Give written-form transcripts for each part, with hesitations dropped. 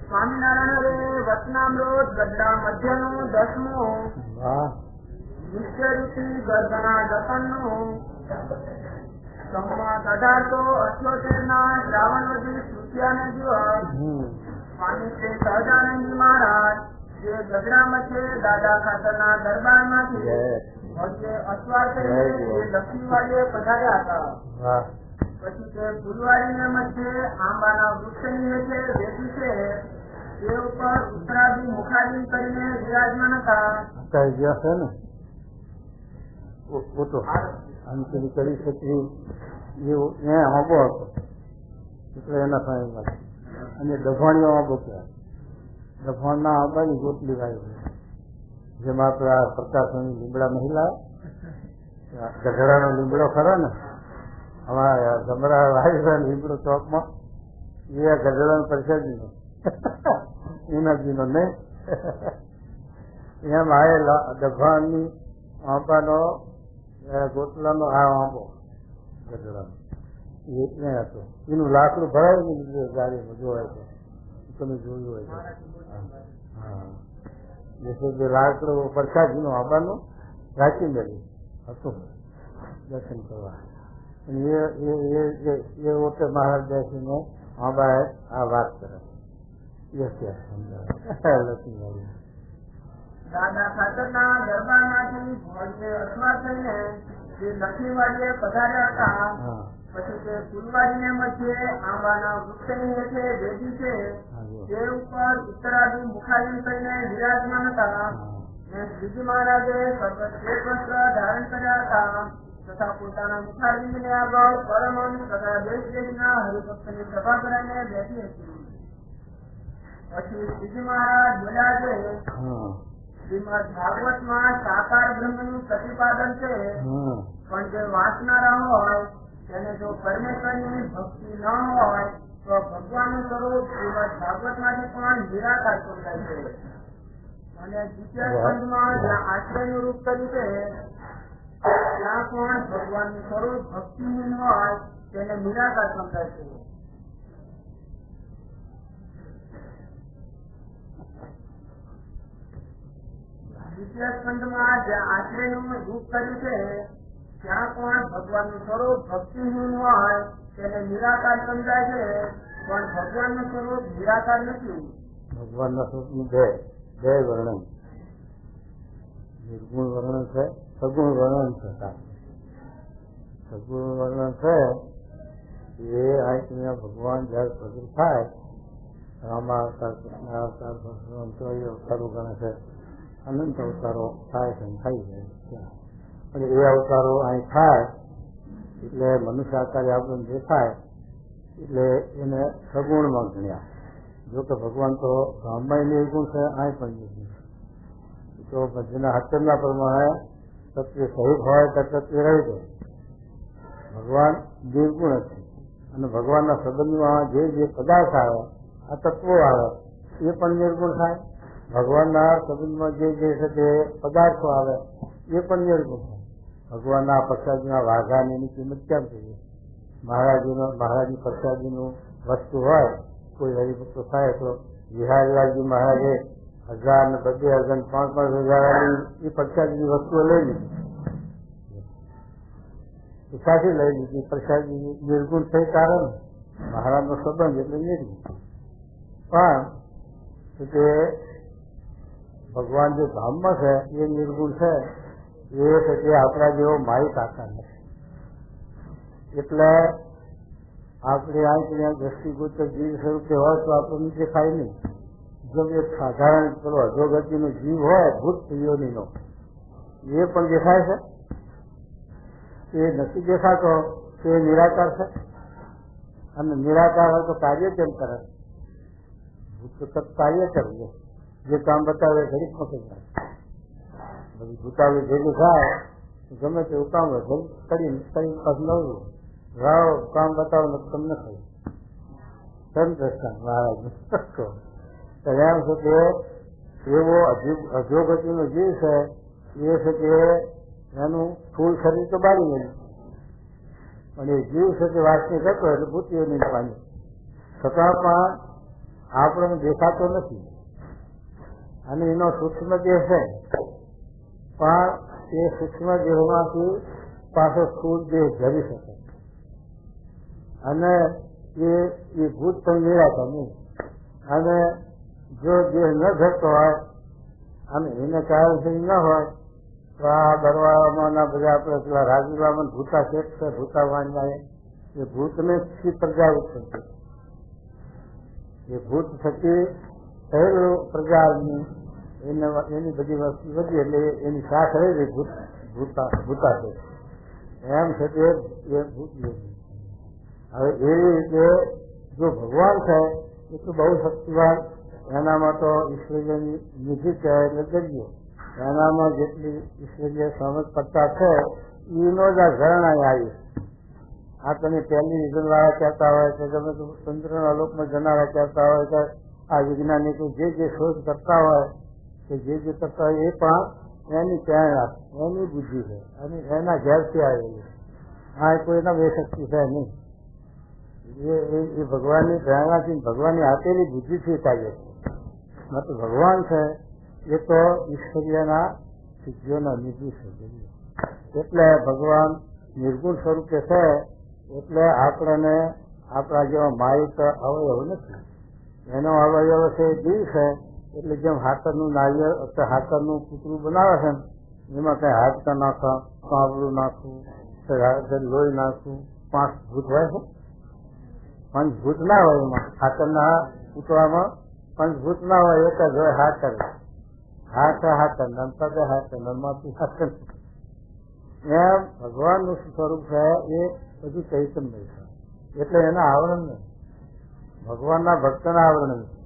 સ્વામિનારાયણ રે વચનામૃત ગઢડા મધ્યનું 10મું નિશ્ચયરૂપી ગર્ભના દર્શનનું સંમત 1878 શ્રાવણ વધી તૃતીયાને દિવસ સ્વામી શ્રી સહજાનંદજી મહારાજ જે ગઢડામાં છે દાદા ખાતરના દરબારમાંથી અસવાર થઈને લક્ષ્મીવાડીએ પધાર્યા હતા. પછી તે ફૂલવાડીને મધ્યે આંબાના વૃક્ષની નીચે બેઠી છે તે ઉપર ઉત્તરાદી મુખાદી કરીને વિરાજમાન હતા. કરી શકીએ એવું આંબો હતો એટલે એના સાહેબ અને ડભાણીઓ આંબો કહેવાય. ડભાણના આંબાની ગોટલી વાવી જેમાં આપણે આ પ્રકાશની લીમડા મહિલા ગઢડાનો લીમડો ખરો ને અમારા ગમરા વાવી લીમડો ચોકમાં એ ગઢડાનો પ્રસાદીનો એનાજીનો નહીં એમ આવેલા ડભાણની આંબાનો ગોટલાનો આ આંબો ગઢડાનો એ હતો. એનું લાકડું ભરાય ને ગાડીમાં જોવાય તો તમે જોયું હોય તો હા જે લાકડું પ્રસાદીનો આંબાનું રાખી મેળવી હતું દર્શન કરવા. એ ઓટે મહારાજ બેસીને આંબાએ આ વાત કરે લક્ષ્મીવાડી દાદા ખાતરના દરબારમાંથી અસવાર થઈને લક્ષ્મીવાડીએ પધાર્યા હતા. પછી તે ફૂલવાડીને મધ્યે આંબાના વૃક્ષની નીચે બેઠી છે તે ઉપર ઉત્તરાદી મુખાદી કરીને વિરાજમાન હતા. શ્રીજી મહારાજે શ્વેત વસ્ત્ર ધારણ કર્યા હતા તથા પોતાના મુખાદીને આગળ પરમહંસ તથા દેશ દેશના હરિભક્તની સભા કરાઈને બેઠી હતી. પછી શ્રીજી મહારાજ બોલ્યા છે શ્રીમદ ભાગવતમાં સાકાર બ્રહ્મનું પ્રતિપાદન છે પણ જે વાંચનારા હોય તેને જો પરમેશ્વરની ભક્તિ ન હોય તો ભગવાનનું સ્વરૂપ શ્રીમદ ભાગવતમાંથી પણ નિરાકાર સમજાય છે. અને દ્વિતીય સ્કંદમાં જ્યાં આશ્રયનું રૂપ કર્યું છે ત્યાં પણ ભગવાનનું સ્વરૂપ ભક્તિહીન હોય તેને નિરાકાર સમજાય છે. દ્વિતીય સ્કંદમાં જ્યાં આશ્રયનું રૂપ કર્યું છે ત્યાં પણ ભગવાનનું સ્વરૂપ ભક્તિહીન હોય તેને નિરાકાર સમજાય છે પણ ભગવાનનું સ્વરૂપ નિરાકાર નથી. ભગવાનના સ્વરૂપનું બે વર્ણન નિર્ગુણ વર્ણન છે સગુણ વર્ણન છે. સગુણ વર્ણન છે એ આ ભગવાન જયારે પ્રગટ થાય રામા અવતાર કૃષ્ણ અવતાર અવતારો ગણે છે અનંત અવતારો થાય છે થઈ જાય અને એ અવતારો અહીં થાય એટલે મનુષ્ય આકારે આપણને દેખાય એટલે એને સગુણમાં ગણ્યા. જોકે ભગવાન તો બ્રાહ્મણ નિર્ગુણ છે અહીં પણ નિર્ગુણ છે. તો જેના હતનના પ્રમાણે તત્વ સહિત હોય તો તત્વ રહી જાય. ભગવાન નિર્ગુણ છે અને ભગવાનના સંબંધમાં જે પદાર્થ આવે આ તત્વો આવે એ પણ નિર્ગુણ થાય. ભગવાનના સંબંધમાં જે છે તે પદાર્થો આવે એ પણ નિર્ગુણ થાય. ભગવાનના પ્રસાદીના વાઘાની એની કિંમત કેમ થઈએ? મહારાજની પ્રસાદીનું વસ્તુ હોય કોઈ હરિભક્તો થાય તો વિહારીલાલજી મહારાજે 1000 ને 2000 ને 5,000 એ પ્રસાદીની વસ્તુઓ લઈ લીધી સાથી લઈ લીધી. પ્રસાદી નિર્ગુણ થઈ કારણ મહારાજનો સંબંધ એટલે નિર્ગુણ. પણ કે ભગવાન જે ધામમાં છે એ નિર્ગુણ છે એ છે કે આપણા જેવો માહિત આકાર નથી. એટલે આપણે આ દ્રષ્ટિગોચર જીવ સ્વરૂપે હોય તો આપણને દેખાય નહીં. જો એક સાધારણ પેલો અધોગતિનો જીવ હોય ભૂત યોનીનો એ પણ દેખાય છે. એ નથી દેખાતો તે નિરાકાર છે અને નિરાકાર હોય તો કાર્ય કેમ કરે? ભૂત કાર્ય કરીએ જે કામ બતાવે ઘડીક માં થઈ જાય. બધી ભૂતાવી ભેગું થાય ગમે તેવું કામ હોય કરીને પાછું નવરું રાવ કામ બતાવો ને તમને થયું સંતોષ મહારાજ એમ છે કે એવો અધોગતિનો જીવ છે એ છે કે એનું ફૂલ શરીર તો બાળી ગયું પણ એ જીવ છે તે વાતચીત કરતો એટલે ભૂતિઓની પાણી છતાં પણ આપણને દેખાતો નથી. અને એનો સૂક્ષ્મ દેહ છે, પણ એ સૂક્ષ્મ દેહમાંથી પાછો સ્થૂળ દેહ ધરી શકે. અને એ ભૂત પણ નિરાતા નહીં. અને જો દેહ ન ધરતો હોય અને એને કાયમ ન હોય તો આ દરવાજામાં બધા આપણે પેલા રાજુલામાં ભૂતા શેખ છે, ભૂતા વાંચવા એ ભૂતને થી પ્રજા ઉત્પન્ન થઈ. એ ભૂત થકી થયેલું પ્રજાની એની બધી વસ્તુ વધી એટલે એની સાથ રહી ગઈ ભૂતા છે એમ છે તે એ ભૂત. હવે એવી રીતે જો ભગવાન છે એ તો બહુ શક્તિવાન, એનામાં તો ઈશ્વરીયની નિધિ કહેવાય એટલે જગ્યો, એનામાં જેટલી ઈશ્વરીય સમજ પડતા છે એનો જ આ ઝરણા આવી. આ તમે ટેલિવિઝન વાળા કહેતા હોય કે તમે ચંદ્રના લોકમાં જનારા કહેતા હોય કે આ વૈજ્ઞાનિકો જે શોધ કરતા હોય કે જે કરતા હોય એ પણ એની પ્રેરણા, એની બુદ્ધિ છે અને એના ઘેરથી આવેલી. આ કોઈના બે શક્તિ છે નહીં. એ ભગવાનની પ્રેરણાથી, ભગવાનની આપેલી બુદ્ધિથી કાર્ય છે. તો ભગવાન છે એ તો ઈશ્વરીયના સિદ્ધિઓના નિધિ છે. એટલે ભગવાન નિર્ગુણ સ્વરૂપે છે. એટલે આપણને આપણા જેવા માયિક અવયવ નથી. એનો અવયવ છે જીવ છે. એટલે જેમ હાથરનું નારિયેળ અથવા હાથરનું પૂતળું બનાવે છે ને એમાં કઈ હાડકા નાખવા, કાબરું નાખવું, લોહી નાખવું, 5 ભૂત હોય છે. 5 ભૂત ના હોય એમાં. હાથરના પૂતળામાં 5 ભૂત ના હોય, એક જ હોય હાથર. હાથર પગે હાથર માથું હાથર. એમ ભગવાનનું સ્વરૂપ છે એ બધું ચૈતન્ય છે. એટલે એના આવરણ નહીં, ભગવાનના ભક્તના આવરણ નથી.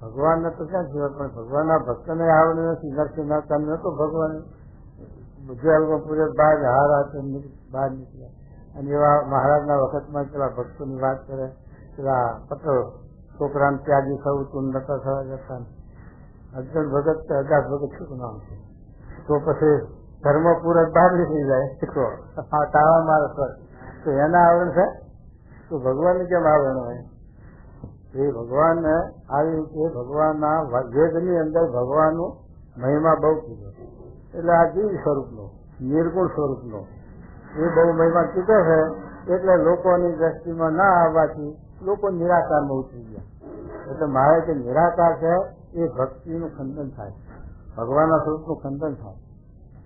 ભગવાનને તો ક્યાં જીવન, પણ ભગવાનના ભક્તને આવરણ નથી. નરસિંહ મહેતા નતો ભગવાન જેલમાં પૂરે બહાર બહાર નીકળ્યા. અને એવા મહારાજના વખતમાં પેલા ભક્તોની વાત કરે, પેલા પટેલ છોકરાને ત્યાગી થવું તું નતા થવા જતા. અર્જુન ભગત કે અજાત ભગત શું નામ છે? તો પછી ધર્મ પૂરા બહાર નીકળી જાય તો તાળા મારે તો એના આવરણ છે. તો ભગવાનને કેમ આવરણ હોય? એ ભગવાનને આવી રીતે ભગવાનના વેદની અંદર ભગવાનનું મહિમા બહુ કીધો. એટલે આ જીવ સ્વરૂપનો, નિર્ગુણ સ્વરૂપનો એ બહુ મહિમા કીધો છે. એટલે લોકોની દ્રષ્ટિમાં ના આવવાથી લોકો નિરાકારમાં ઉતરી ગયા. એટલે મારે જે નિરાકાર છે એ ભક્તિનું ખંડન થાય, ભગવાનના સ્વરૂપનું ખંડન થાય.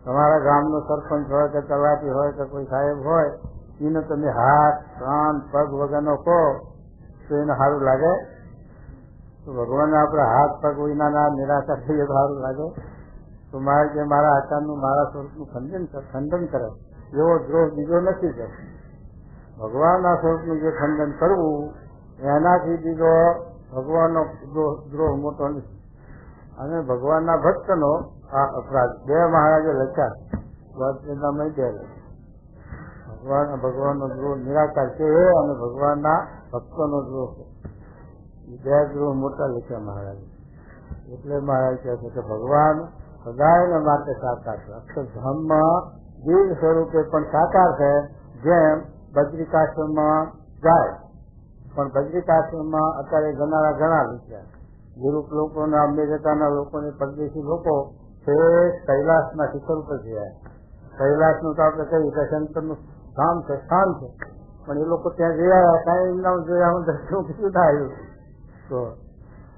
તમારા ગામનો સરપંચ હોય કે તલાટી હોય કે કોઈ સાહેબ હોય, એને તમે હાથ, કાન, પગ વગરનો કહો તો એને સારું લાગે? તો ભગવાનને આપણે હાથ પગ વિનાના નિરાકાર થઈએ તો સારું લાગે? તો મારે જે મારા આચારનું, મારા સ્વરૂપનું ખંડન કરે એવો દ્રોહ બીજો નથી કરતો. ભગવાનના સ્વરૂપનું જે ખંડન કરવું એનાથી બીજો ભગવાનનો દ્રોહ મોટો નથી. અને ભગવાનના ભક્તનો આ અપરાધ 2 મહારાજે લખ્યા. ભગવાનનો દ્રોહ નિરાકાર છે અને ભગવાનના ભક્તોનો દ્રોહ છે. એ 2 દ્રોહ મોટા લખ્યા મહારાજે. એટલે મહારાજ કહે છે કે ભગવાન સદાયને માટે સાકાર છે. અક્ષરધામમાં જીવ સ્વરૂપે પણ સાકાર છે. જેમ બદ્રિકાશ્રમમાં જાય, પણ બદ્રિકાશ્રમમાં અત્યારે ઘણા વિચાર યુરોપ લોકોના, અમેરિકાના લોકોને, પરદેશી લોકો છે કૈલાસના શિખર ઉપર ગયા. કૈલાસનું તો આપણે કહીએ કે શંકરનું ધામ છે, સ્થાન છે, પણ એ લોકો ત્યાં ગયા કાંઈ એમના જોયા દર્શન કશું ના આવ્યું. તો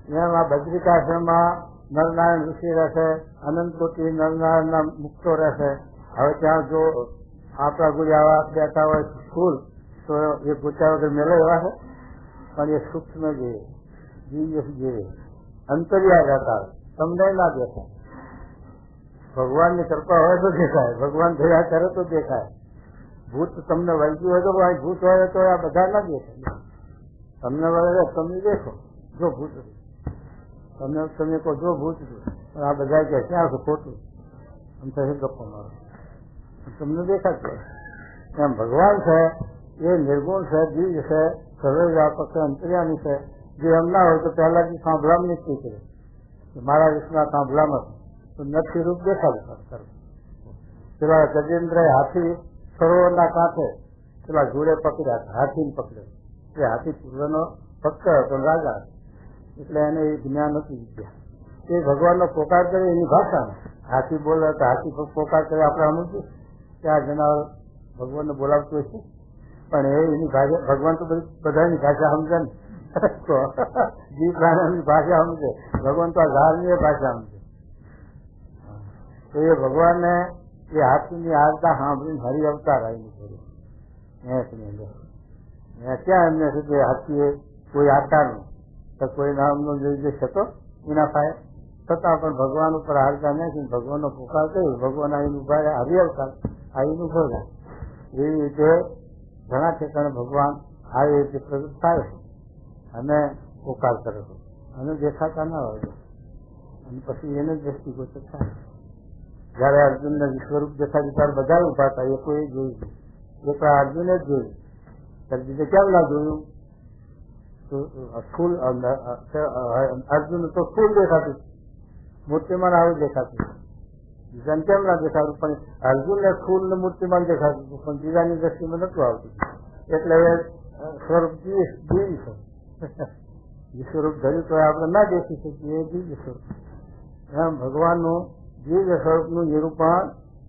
એમ આ બદ્રિકાશ્રમમાં નરનારાયણ ઋષિ રહેશે, અનંતકોટી નરનારાયણના મુક્તો રહેશે. હવે ત્યાં જો આપણા ગુજાવા બેઠા હોય સ્કૂલ તો એ પૂછ્યા વગર મેળે એવા છે, પણ એ સૂક્ષ્મ જેવી, દિવ્ય જેવી અંતરિયા રહેતા તમને ના દેખાય. ભગવાનની કૃપા હોય તો દેખાય, ભગવાન થયા કરે તો દેખાય. ભૂત તમને વળગ્યું હોય તો ભૂત હોય તો આ બધા ના દેખાય. તમને વળે તમે દેખો, જો ભૂત તમે કહો જો ભૂત, પણ આ બધા કે ક્યાં છે ખોટું, આમ તો ગપ્પો મારો તમને દેખાશે. એમ ભગવાન છે એ નિર્ગુણ છે, દિવ્ય છે, સર્વવ્યાપક છે, અંતર્યામી છે. જે એમ ના હોય તો પહેલાથી સાંભળામાં નીકળી કરે મારા વિશ્વના સાંભળામાં તો નથી રૂપ દેખાડે. પેલા ગજેન્દ્ર હાથી સરોવરના કાંઠે પેલા જોડે પકડ્યા હતા, હાથીને પકડ્યો. એ હાથી પૂર્વનો ભક્ત હતો, રાજા, એટલે એને એ જ્ઞાન નથી વિદ્યા. એ ભગવાનનો પોકાર કરે એની ભાષામાં. હાથી બોલે તો હાથી પોકાર કરે આપણે સમજવું કે આ જનાવર ભગવાનને બોલાવતું હશે, પણ એ એની ભાષા, ભગવાન તો બધાની ભાષા સમજે ને, જીવ પ્રાણીની ભાષા સમજે, ભગવાન તો આ ઝાડની ભાષા સમજે. તો એ ભગવાનને એ હાથીની આવતા સાંભળીને હરિ અવતાર આવીને કર્યું. ક્યાં એમને છે કે હાથીએ કોઈ આકારનું તો કોઈ નામનો નિર્દેશ હતો એના પાસે, છતાં પણ ભગવાન ઉપર હાલતા નથી. ભગવાનનો પુકાર કર્યો, ભગવાન આવીને ઉભા હરિ અવતાર આવીને ઉભો થાય. એવી રીતે ઘણા ઠેકાણે ભગવાન આવી રીતે પ્રગટ થાય છે અને પોકાર કરે છે અને દેખાતા ના હોય, અને પછી એને દ્રષ્ટિગોચર થાય. જયારે અર્જુનને વિશ્વરૂપ દેખાડી ત્યારે બધા ઉભા થાય, એ કોઈ જોયું, એક અર્જુને જ જોયું, ત્યારે બીજે કેમ ના જોયું? સ્થૂલ અર્જુન તો સ્થૂલ દેખાતું, મૂર્તિમાન આવું દેખાતું, બીજાને કેમ ના દેખાતું? પણ અર્જુનને સ્થૂલ ને મૂર્તિમાન દેખાતું, પણ બીજાની દ્રષ્ટિમાં નતું આવતું. એટલે એ સ્વરૂપ દિવ્ય છે. સ્વરૂપ ધર્યું તો આપણે ના દેખી શકીએ, એ દિવ્ય સ્વરૂપ. એમ ભગવાનનું દિવ્ય સ્વરૂપનું નિરૂપણ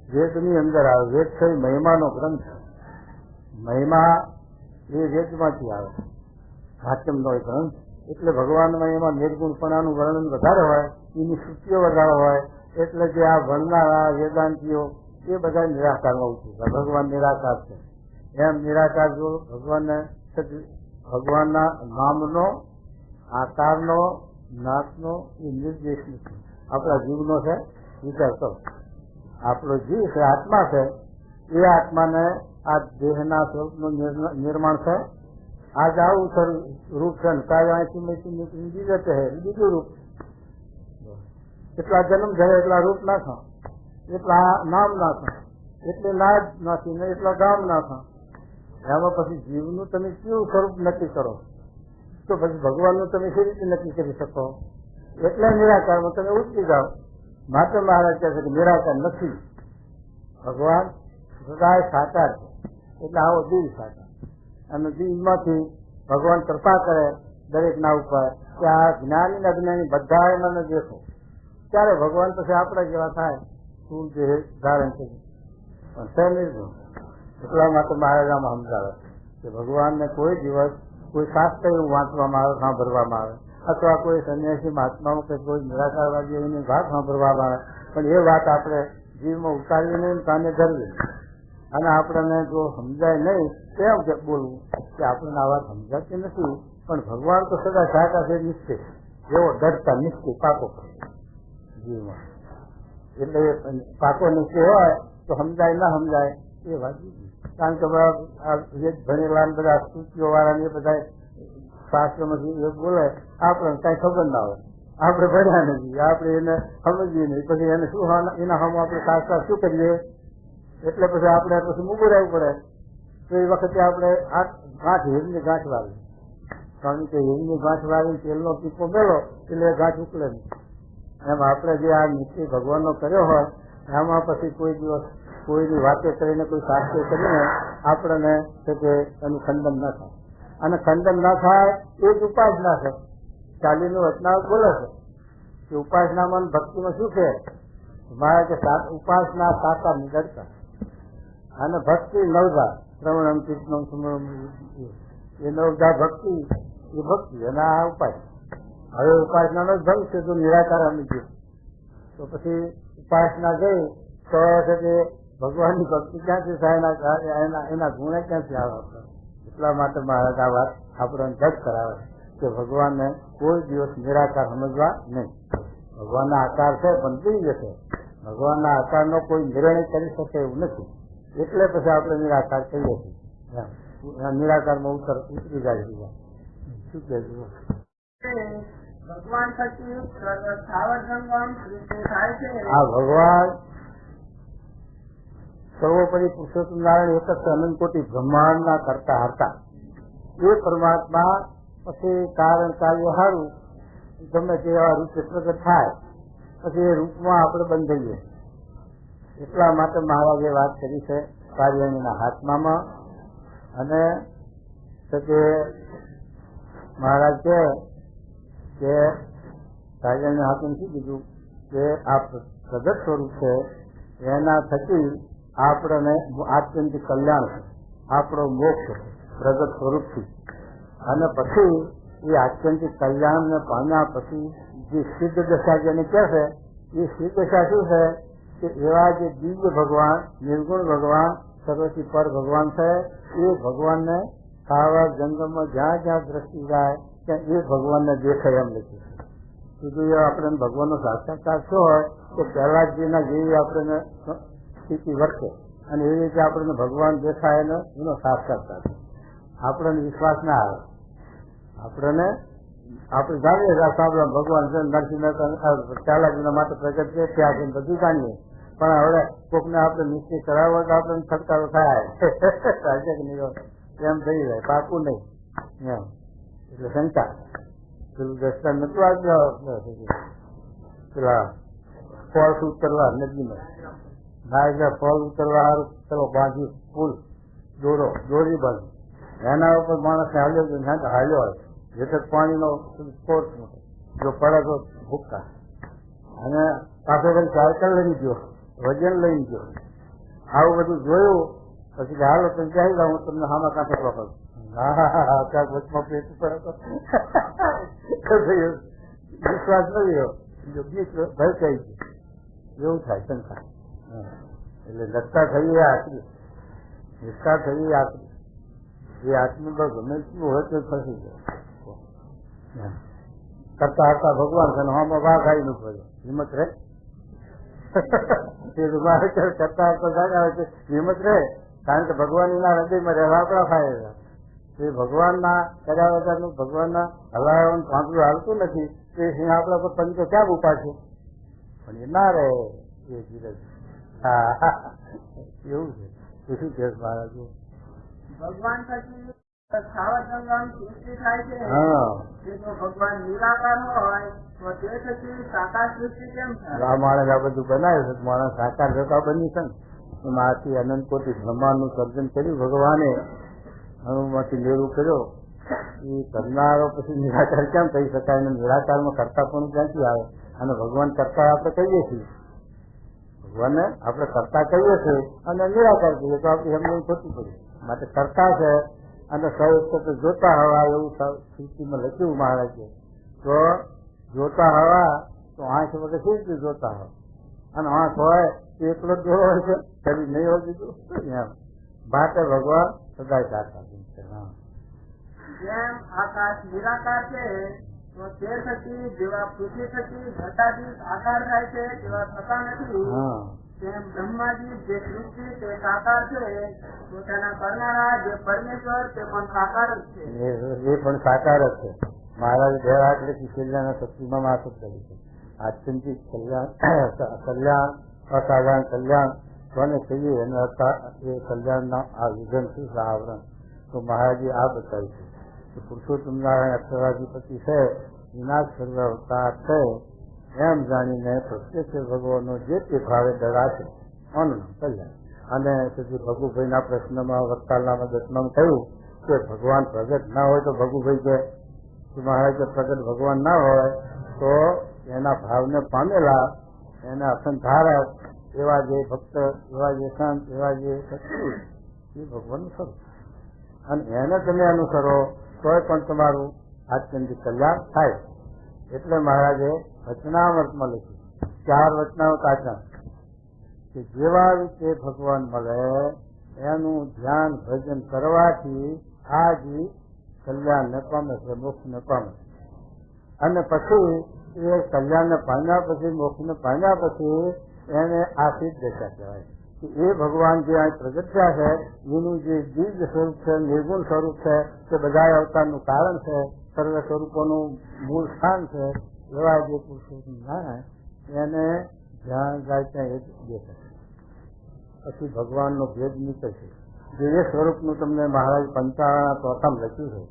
વેદની અંદર આવે. વેદ છે મહિમાનો ગ્રંથ. મહિમા એ વેદમાંથી આવે, હાચમનો એ ગ્રંથ. એટલે ભગવાનમાં એમાં નિર્ગુણપણાનું વર્ણન વધારે હોય, એની શ્રુતિઓ વધારે હોય. એટલે જે આ ભણનારા વેદાંતિઓ એ બધા નિરાકારમાં ઉતરે. ભગવાન નિરાકાર છે એમ નિરાકાર જો ભગવાનના નામનો, આકારનો, નાકનો એ નિર્દેશ નથી. આપણા જીવનો છે, વિચાર કરો. આપણો જીવ છે, આત્મા છે, એ આત્માને આ દેહના સ્વરૂપનું નિર્માણ છે. આજ આવું રૂપ છે, કાલે અહીંથી નીકળી બીજે છે બીજું રૂપ. એટલા જન્મ થયા એટલા રૂપ ના થા, એટલા નામ ના થા, એટલે નાદ નથી ને એટલા ગામ ના થા. એમાં પછી જીવનું તમે કેવું સ્વરૂપ નક્કી કરો તો પછી ભગવાનનું તમે કેવી રીતે નક્કી કરી શકો? એટલે નિરાકારમાં તમે ઉતરી જાઓ. માટે મહારાજ કહે છે કે નિરાકાર નથી, ભગવાન સદાય સાકાર છે. એટલે આવો દિલ સાકાર, અને દિલમાંથી ભગવાન કૃપા કરે દરેક ના ઉપર કે આ જ્ઞાની ને અજ્ઞાની બધા મને દેખો. ત્યારે ભગવાન પછી આપણા જેવા થાય, શું જે ધારણ કરી પણ તે નિર્ગુણ. એટલા માટે મહારાજામાં સમજાવે કે ભગવાનને કોઈ દિવસ કોઈ શાસ્ત્ર એવું વાંચવામાં આવે, સાંભળવામાં આવે, અથવા કોઈ સંન્યાસી મહાત્માઓ કે કોઈ નિરાકારવાદી એની વાત સાંભળવામાં આવે, પણ એ વાત આપણે જીવમાં ઉતારવી નહીં, કાને ધરવી. અને આપણને જો સમજાય નહીં તેમ કે બોલવું કે આપણને આ વાત સમજાતી નથી, પણ ભગવાન તો સદા સાચા છે, નિશ્ચિત એવો ડરતા નિશ્ચિત પાકો જીવમાં. એટલે પાકો નિશ્ચય હોય તો સમજાય ના સમજાય એ વાત. કારણ કે ભણેલા બધા સ્તુતિઓ વાળા એ બધા શાસ્ત્રમાંથી એ બોલે, આપણને કઈ ખબર ના હોય, આપણે ભણ્યા નથી, આપણે એને સમજીએ નહીં, પછી એને શું એના સામે આપણે શાસ્ત્ર શું કરીએ? એટલે પછી આપણે પછી મૂકું રહેવું પડે. તો એ વખતે આપણે ગાંઠ હિરની ગાંઠ વાવી, કારણ કે હિરની ગાંઠ વાવી તેલનો ટીપો મેળો એટલે ગાંઠ ઉકલે નહીં. એમ આપણે જે આ નીતિ ભગવાનનો કર્યો હોય એમાં પછી કોઈ દિવસ કોઈની વાતે કરીને કોઈ શાસ્ત્ર કરીને આપણને છે કે એનું ખંડન ના થાય. અને ખંડન ના થાય એ જ ઉપાસના છે. ચાલીનું વચનાવત બોલે છે કે ઉપાસનામાં ભક્તિમાં શું છે? મારે કે ઉપાસના સાકાર નિડરતા અને ભક્તિ નવધા શ્રવણમ કીર્તનમ સુમરમ, એ નવધા ભક્તિ એ ભક્તિ અને આ ઉપાસના. હવે ઉપાસનાનો જ ભંગ છે. જો નિરાકાર અમે ગયો તો પછી ઉપાસના ગઈ તો છે કે ભગવાનની ભક્તિ ક્યાંથી થાય, એના ગુણે ક્યાંથી આવે? એટલા માટે મહારાજ આ વાત આપણને જજ કરાવે કે ભગવાનને કોઈ દિવસ નિરાકાર સમજવા નહીં. ભગવાનના આકાર છે પણ દિવ્ય છે. ભગવાનના આકારનો કોઈ નિર્ણય કરી શકે એવું નથી. એટલે પછી આપણે નિરાકાર કહીએ છીએ. નિરાકારમાં ઉતરી જાય છે. શું કે ભગવાન પછી સ્થાવર જંગમ સૃષ્ટિ થાય છે. આ ભગવાન સર્વોપરી પુરુષોત્તમ નારાયણ એક જ અનંત કોટી બ્રહ્માંડના કરતા હતા. એ પરમાત્મા પછી કારણ કાર્ય સારું ગમે તેવા રૂપે પ્રગટ થાય પછી એ રૂપમાં આપણે બંધાઈએ. એટલા માટે મહારાજે વાત કરી છે કાર્યણીના હાથમાં અને તે મહારાજ કે કાર્યણી હાથમાં શું કીધું કે આ પ્રગટ સ્વરૂપ છે એના થકી આપણને આત્યંતિક કલ્યાણ છે, આપણો મોક્ષ પ્રગટ સ્વરૂપથી. અને પછી એ આત્યંતિક કલ્યાણને પામ્યા પછી જે સિદ્ધ દશા જેને કહેશે એ સિદ્ધ દશા શું છે કે એવા જે દિવ્ય ભગવાન, નિર્ગુણ ભગવાન, સર્વથી પર ભગવાન છે એ ભગવાનને ખાવા જંગલમાં જ્યાં જ્યાં દ્રષ્ટિ જાય ત્યાં એ ભગવાનને દેખાય એમ લખ્યું છે. સીધું આપણે ભગવાનનો સાક્ષાત્કાર શું હોય તો પહેલા જેના જેવી આપણને સ્થિતિ વર્તે અને એવી રીતે આપણને ભગવાન દેખાય ને એનો સાક્ષાત્કાર. આપણને વિશ્વાસ ના આવે, આપણે જાણીએ સાંભળવા ભગવાન છે નરસિંહ ચાલાજીના માટે પ્રગટ છે ત્યાં છે બધું જાણીએ, પણ હવે કોકને આપણે નિશ્ચય કરાવો તો આપણને છટકારો થાય એમ થઈ જાય, પાકું નહીં એમ. એટલે શંકા પેલું દસ્તા નતું આવ્યું પેલા ફોલ્સ ઉતરવા નદીમાં ના એટલે ફોલ ઉતરવા સારું ચલો બાંધી પુલ દોરી બાંધી એના ઉપર માણસ હાલ્યો હોય જેટલે પાણીનો સ્પોર્ટ જો પડે તો ભૂક્કા અને પાછો કઈ સાયકલ લઈને ગયો, વજન લઈને ગયો, આવું બધું જોયું પછી હાલો તમે કહી દઉં હું તમને હામાં કાંઠે પકડું. હા ક્યાંક વચમાં પેટ પડે વિશ્વાસ નથી બીજ ભય કહી એવું થાય શંકા. એટલે લગતા થઈએ આખરી, નિષ્ઠા થઈએ આખરી, એ આત્મબળ ગમે શું હોય તો ફસી જાય. કરતા હતા ભગવાન છે આમાં વાઘ આવી નું પડે હિંમત રે કરતા હતા હિંમત રે, કારણ કે ભગવાનના હૃદયમાં રહેવા આપણા ફાયદા. એ ભગવાનના કર્યા વગરનું ભગવાનના હલાવવાનું પાંચલું હાલતું નથી એ સિંહ આપણા પર પંચો ક્યાં ઉપાડશે, પણ એ ના રહે એ ધીરજ. હા એવું છે. એ શું કહે મહારાજ ભગવાન થકી ખાવા જમવાની સૃષ્ટિ થાય છે. જો ભગવાન નિરાકાર હોય તો તે થકી સાકાર સૃષ્ટિ કેમ થાય? આ માણસ આ બધું બનાવ્યું છે, માણસ સાકાર થતા બની છે ને એમાંથી અનંત કોટી બ્રહ્માંડનું સર્જન કર્યું ભગવાને, અણુમાંથી લેવું કર્યો. એ કરનારો પછી નિરાકાર કેમ કહી શકાય ને? નિરાકારમાં કરતા પણ ક્યાંથી આવે? અને ભગવાન કરતા આપણે કહીએ છીએ, ભગવાનને આપણે કરતા કહીએ છીએ અને નિરાકાર કહીએ તો આપણી સમજણ ખોટી પડી. માટે કરતા છે અને સૌ જોતા હવા એવું સ્થિતિમાં લખ્યું મહારાજે. તો જોતા હવા તો આંખ વગર કેવી રીતે જોતા હોય? અને આંખ હોય એકલો જ જોવો હોય છે, શરીર નહીં હોય દીધું એમ. માટે ભગવાન સદાય સાચા છે. જેમ આકાશ નિરાકાર છે તો તે થકી જેવા પૃથ્વી થકી ઘટાદીપ આકાર થાય છે તેવા થતા નથી. તેમ બ્રહ્માજી જે સૃષ્ટિ તે સાકાર છે તો તેના કરનારા જે પરમેશ્વર તે પણ સાકાર જ છે. એ પણ સાકાર જ છે. મહારાજ બે વાત લખી છેલ્લાના શક્તિમાં માથું કરી છે. આત્યંતિક કલ્યાણ અસાધારણ કલ્યાણ કોને કહીએ અને એ કલ્યાણના આ વિઘન શું છે આવરણ? તો મહારાજે આ બતાવ્યું છે કે પુરુષોત્તમ નારાયણ અક્ષરાધિપતિ છે, વિનાશ સર્વ અવતાર છે એમ જાણીને પ્રત્યક્ષ ભગવાનનો જે તે ભાવે ડરાશે અનનું કલ્યાણ. અને પછી ભગુભાઈના પ્રશ્નમાં વક્તાલનામાં 10માં કહ્યું કે ભગવાન પ્રગટ ના હોય તો ભગુભાઈ કે મહારાજ પ્રગટ ભગવાન ના હોય તો એના ભાવને પામેલા એને અસંધારક એવા જે ભક્ત, એવા જે સંત, એવા જે શક્તિ એ ભગવાનનું સ્વરૂપ. અને એને તમે અનુસરો તોય પણ તમારું આત્યંતિક કલ્યાણ થાય. એટલે મહારાજે વચનામૃતમાં લખ્યું 4 વચનામૃત આચરણ કે જેવા રીતે ભગવાન મળે એનું ધ્યાન ભજન કરવાથી આ જીવ કલ્યાણને પામે છે, મોક્ષને પામે. અને પછી એ કલ્યાણને પામ્યા પછી, મોક્ષને પામ્યા પછી એને આ સિદ્ધ દશા કહેવાય કે એ ભગવાન જે અહીં પ્રગટ થયા છે એનું જે દિવ્ય સ્વરૂપ છે, નિર્ગુણ સ્વરૂપ છે, તે બધા અવતારનું કારણ છે, સર્વ સ્વરૂપોનું મૂળ સ્થાન છે. એવા જે પુરુષોત્તમ નારાયણ એને ધ્યાન જાય ત્યાં એ જ દેખાશે. પછી ભગવાનનો ભેદ નીકળશે. જે સ્વરૂપનું તમને મહારાજ 55 લખ્યું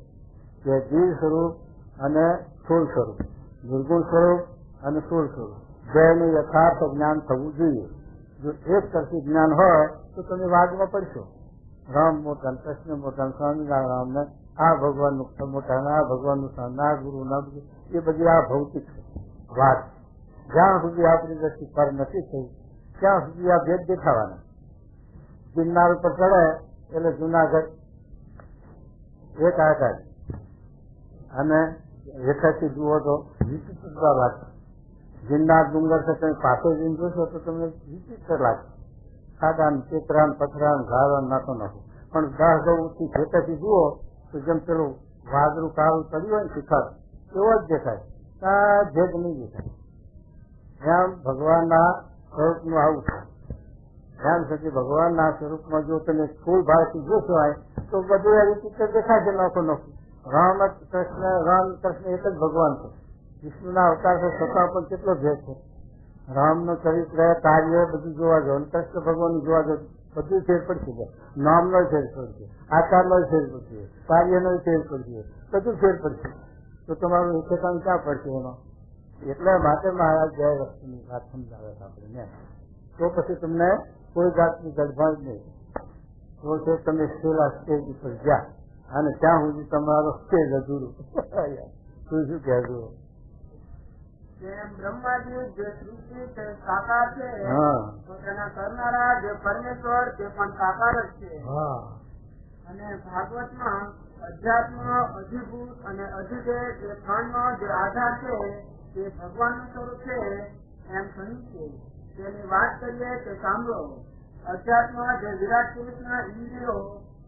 છે કે દિવ્ય સ્વરૂપ અને સ્થૂળ સ્વરૂપ, નિર્ગુણ સ્વરૂપ અને સ્થૂળ સ્વરૂપ બેનું યથાર્થ જ્ઞાન થવું જોઈએ. જો એક તરફી જ્ઞાન હોય તો તમે વાદમાં પડશો. રામ મોટા, કૃષ્ણ મોટા, સ્વામિનારાયણ રામને આ ભગવાનનું મોટા, આ ભગવાનનું સ્થાન, આ ગુરુ ના, એ બધી આ ભૌતિક વાત. જ્યાં સુધી આપણી દ્રષ્ટિ પર નથી થઈ ત્યાં સુધી આ ભેદ દેખાવાના. ગિરનાર ઉપર ચડે એટલે જુનાગઢ એક આકાર, અને હેઠળથી જુઓ તો વિચિત્ર લાગશે. ગિરનાર ડુંગર છે તમે પાસે જઈને જોશો તો તમને વિચિત્ર લાગશે. ખાડા ચેતરા પથરા ઘારા નાખો નાખો, પણ 10 ગૌથી હેઠળથી જુઓ તો જેમ પેલું વાદળું કાળું ચડ્યું હોય ને શિખર એવો જ દેખાય, ત્યાં ભેદ નહીં દેખાય. એમ ભગવાનના સ્વરૂપનું આવું છે. એમ છે કે ભગવાનના સ્વરૂપમાં જો તમે સ્થૂળ ભાવથી જોશો તો બધું એ રીતે દેખાશે નાખો નાખું. રામ કૃષ્ણ એક જ ભગવાન છે. વિષ્ણુના અવતાર છે છતાં પણ કેટલો ભેદ છે. રામનું ચરિત્ર કાર્ય બધું જોવા જાવ, કૃષ્ણ ભગવાન જોવા જાવ, બધું ફેર પડશે. નામનો ફેર પડશે, આકારનો ફેર પડશે, કાર્યનો ફેર પડશે, બધું ફેર પડશે. તો તમારું એકતાન ક્યાં પડશે એમાં? એટલે માટે મહારાજ બે વસ્તુની વાત સમજાવે આપણને. તો પછી તમને કોઈ જાતની ગડબડ નહીં. તો છે તમે છેલ્લા સ્ટેજ ઉપર ગયા અને ત્યાં સુધી તમારો સ્ટેજ અધૂરું. તું શું કહેજો? બ્રહ્માજી જે સૃષ્ટિ સાકાર છે, તો તેના કરનારા જે પરમેશ્વર તે પણ સાકાર જ છે. અને ભાગવતમાં અધ્યાત્મ, અધિભૂત અને અધિદેવ જે ત્રણનો જે આધાર છે તે ભગવાનનું સ્વરૂપ છે એમ કહ્યું છે. તેની વાત કરીએ તો સાંભળો. અધ્યાત્મ જે વિરાટ પુરુષના ઇન્દ્રિયો,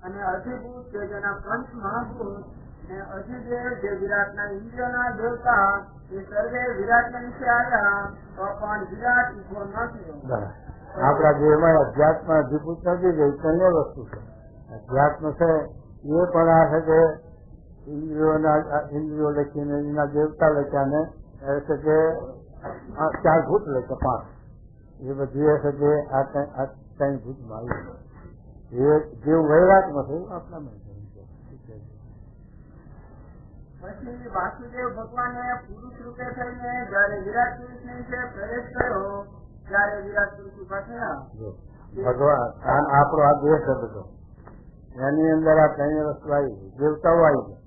અને અધિભૂત જે જેના પંચ મહાભૂત, અને અધિદેવ જે વિરાટના ઇન્દ્રિયોના દેવતા, એ સર્વે વિરાટના નીચે આવ્યા તો પણ વિરાટ ઉભો ન થયો. આપણા દેહમાં અધ્યાત્મ અધિભૂત નથી ગઈ ત્રણેય વસ્તુ છે. અધ્યાત્મ છે એ પણ આ છે કે ઇન્દ્રિયો લખીને એના દેવતા લખ્યા ને છે કે 4 ભૂત લખ્યા 5, એ બધી છે કે આ 3 ભૂતમાં આવ્યું. એ જેવું વૈરાટમાં થયું આપણામાં. પછી વાસુદેવ ભગવાને પુરુષ રૂપે થઈને જયારે વિરાટ પુરુષ ની પ્રવેશ કર્યો ત્યારે વિરાટ પુરુષ ઉભા થયા. ભગવાન આપણો આ દેશ છે બધો, એની અંદર આ 3 વસ્તુ આવી ગઈ. દેવતાઓ આવી ગયા.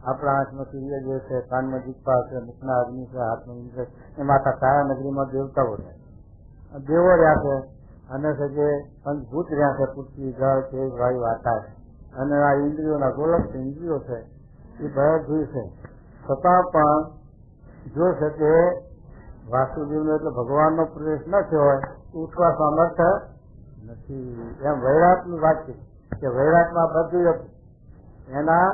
આપણા હાથમાં સૂર્યદેવ છે, કાનમાં દીપા છે, મુખના અગ્નિ છે, હાથમાં ઇન્દ્ર, એમાં આખા કાયા નગરીમાં દેવતાઓ છે, દેવો રહ્યા છે. અને છે કે પંચભૂત રહ્યા છે, પૃથ્વી, જળ, તેજ, વાયુ, આકાશ. અને આ ઇન્દ્રિયોના ગોલક ઇન્દ્રિયો છે, એ બધું છે. છતાં પણ જો છે કે વાસુદેવનો એટલે ભગવાનનો પ્રવેશ ન થયો હોય ઉઠવા સામર્થ નથી. એમ વૈરાટની વાત છે કે વૈરાટમાં બધું હતું. એના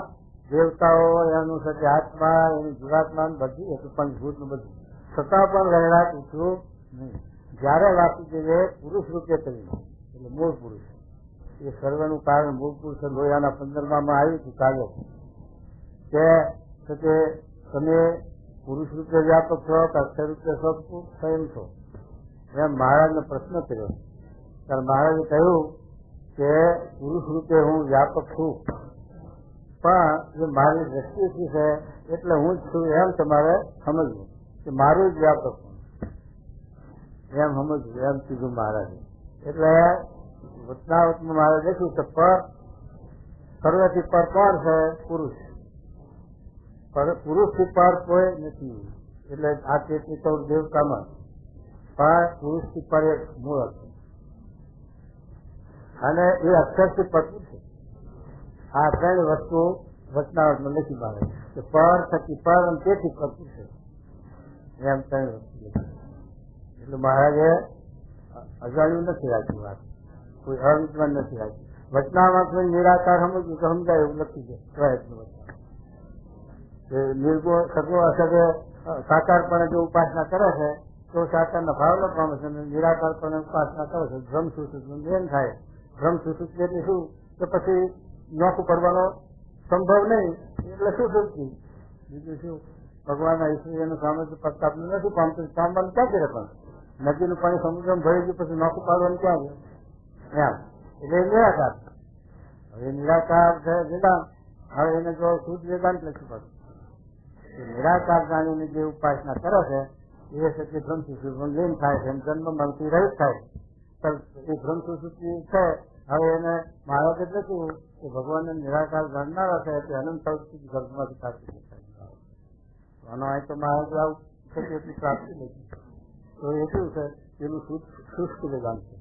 દેવતાઓ, એનું છે કે આત્મા, એનું જીવાત્મા બધું હતું, પંચભૂત નું બધું. છતાં પણ વૈરાટ ઉઠવું નહીં. જયારે વાસુદેવે પુરુષ રૂપે કર્યું એટલે મૂળ પુરુષ, એ સર્વનું કારણ મૂળ પુરુષ લોયાના 15માં આવ્યું હતું કાર્ય કે તમે પુરુષ રૂપે વ્યાપક છો કે અક્ષર રૂપે સ્વયં છો. એમ મહારાજને પ્રશ્ન કર્યો ત્યારે મહારાજે કહ્યું કે પુરુષ રૂપે હું વ્યાપક છું, પણ એ મારી દ્રષ્ટિથી છે એટલે હું જ છું એમ તમારે સમજવું કે મારું જ વ્યાપક છું એમ સમજવું, એમ કીધું મહારાજે. એટલે વચનાવતમાં મહારાજ લખ્યું કે પર સર્વથી પર કોણ છે? પુરુષ. પુરુષથી પર કોઈ નથી. એટલે આ ચેતની 14 દેવતામાં પણ પુરુષથી પર એક મૂળ અક્ષર, અને એ અક્ષરથી પરતું છે. આ 3 વસ્તુ વચનાવતમાં લખી મહારાજ કે પર થકી પર અને તેથી પરતું છે. એમ 3 વસ્તુ લખી. એટલે મહારાજે અજાણ્યું નથી રાખ્યું, વાત કોઈ અવિદ્વાન નથી રાખ્યું. વચનામાં નિરાકાર સમજવું તો સમજાય એવું લખી છે. નિર્ગુણ સગો અસગે સાકારપણે જો ઉપાસના કરે છે તો સાકારના ભાવનો પામે છે, નિરાકારપણે ઉપાસના કરે છે ભ્રમ સુસુખનું મેન થાય. ભ્રમ સુસુખ એટલે શું કે પછી નોખું પડવાનો સંભવ નહીં, એટલે શું સુખી બીજું શું ભગવાનના ઈશ્વરીનું સામર્થ્ય પ્રતાપનું નથી પામતું. પામવાનું ક્યાં કરે? પણ નદીનું પાણી સમુદ્રમાં ભરી ગયું પછી નોખું પાડવાનું ક્યાં છે? એમ એટલે નિરાકાર. હવે નિરાકાર છે વેદાંત. હવે એને જો શુદ્ધ વેદાંત લખી પડે. નિરાકાર જાણીને જે ઉપાસના કરે છે એ સત્ય ભ્રમથી લીન થાય છે, જન્મ મનથી રહિત થાય છે. એ ભ્રમ સુસુપ્તિ છે. હવે એને મહારાજ એટલે શું કે ભગવાનને નિરાકાર જાણનારા છે તે અનંત સુધી ગર્ભમાંથી કાઢી શકાય. આનો અહીં તો મહારાજ આવું છે કે એટલી પ્રાપ્તિ નથી. તો એ શું છે એનું શુષ્ક વેદાંત છે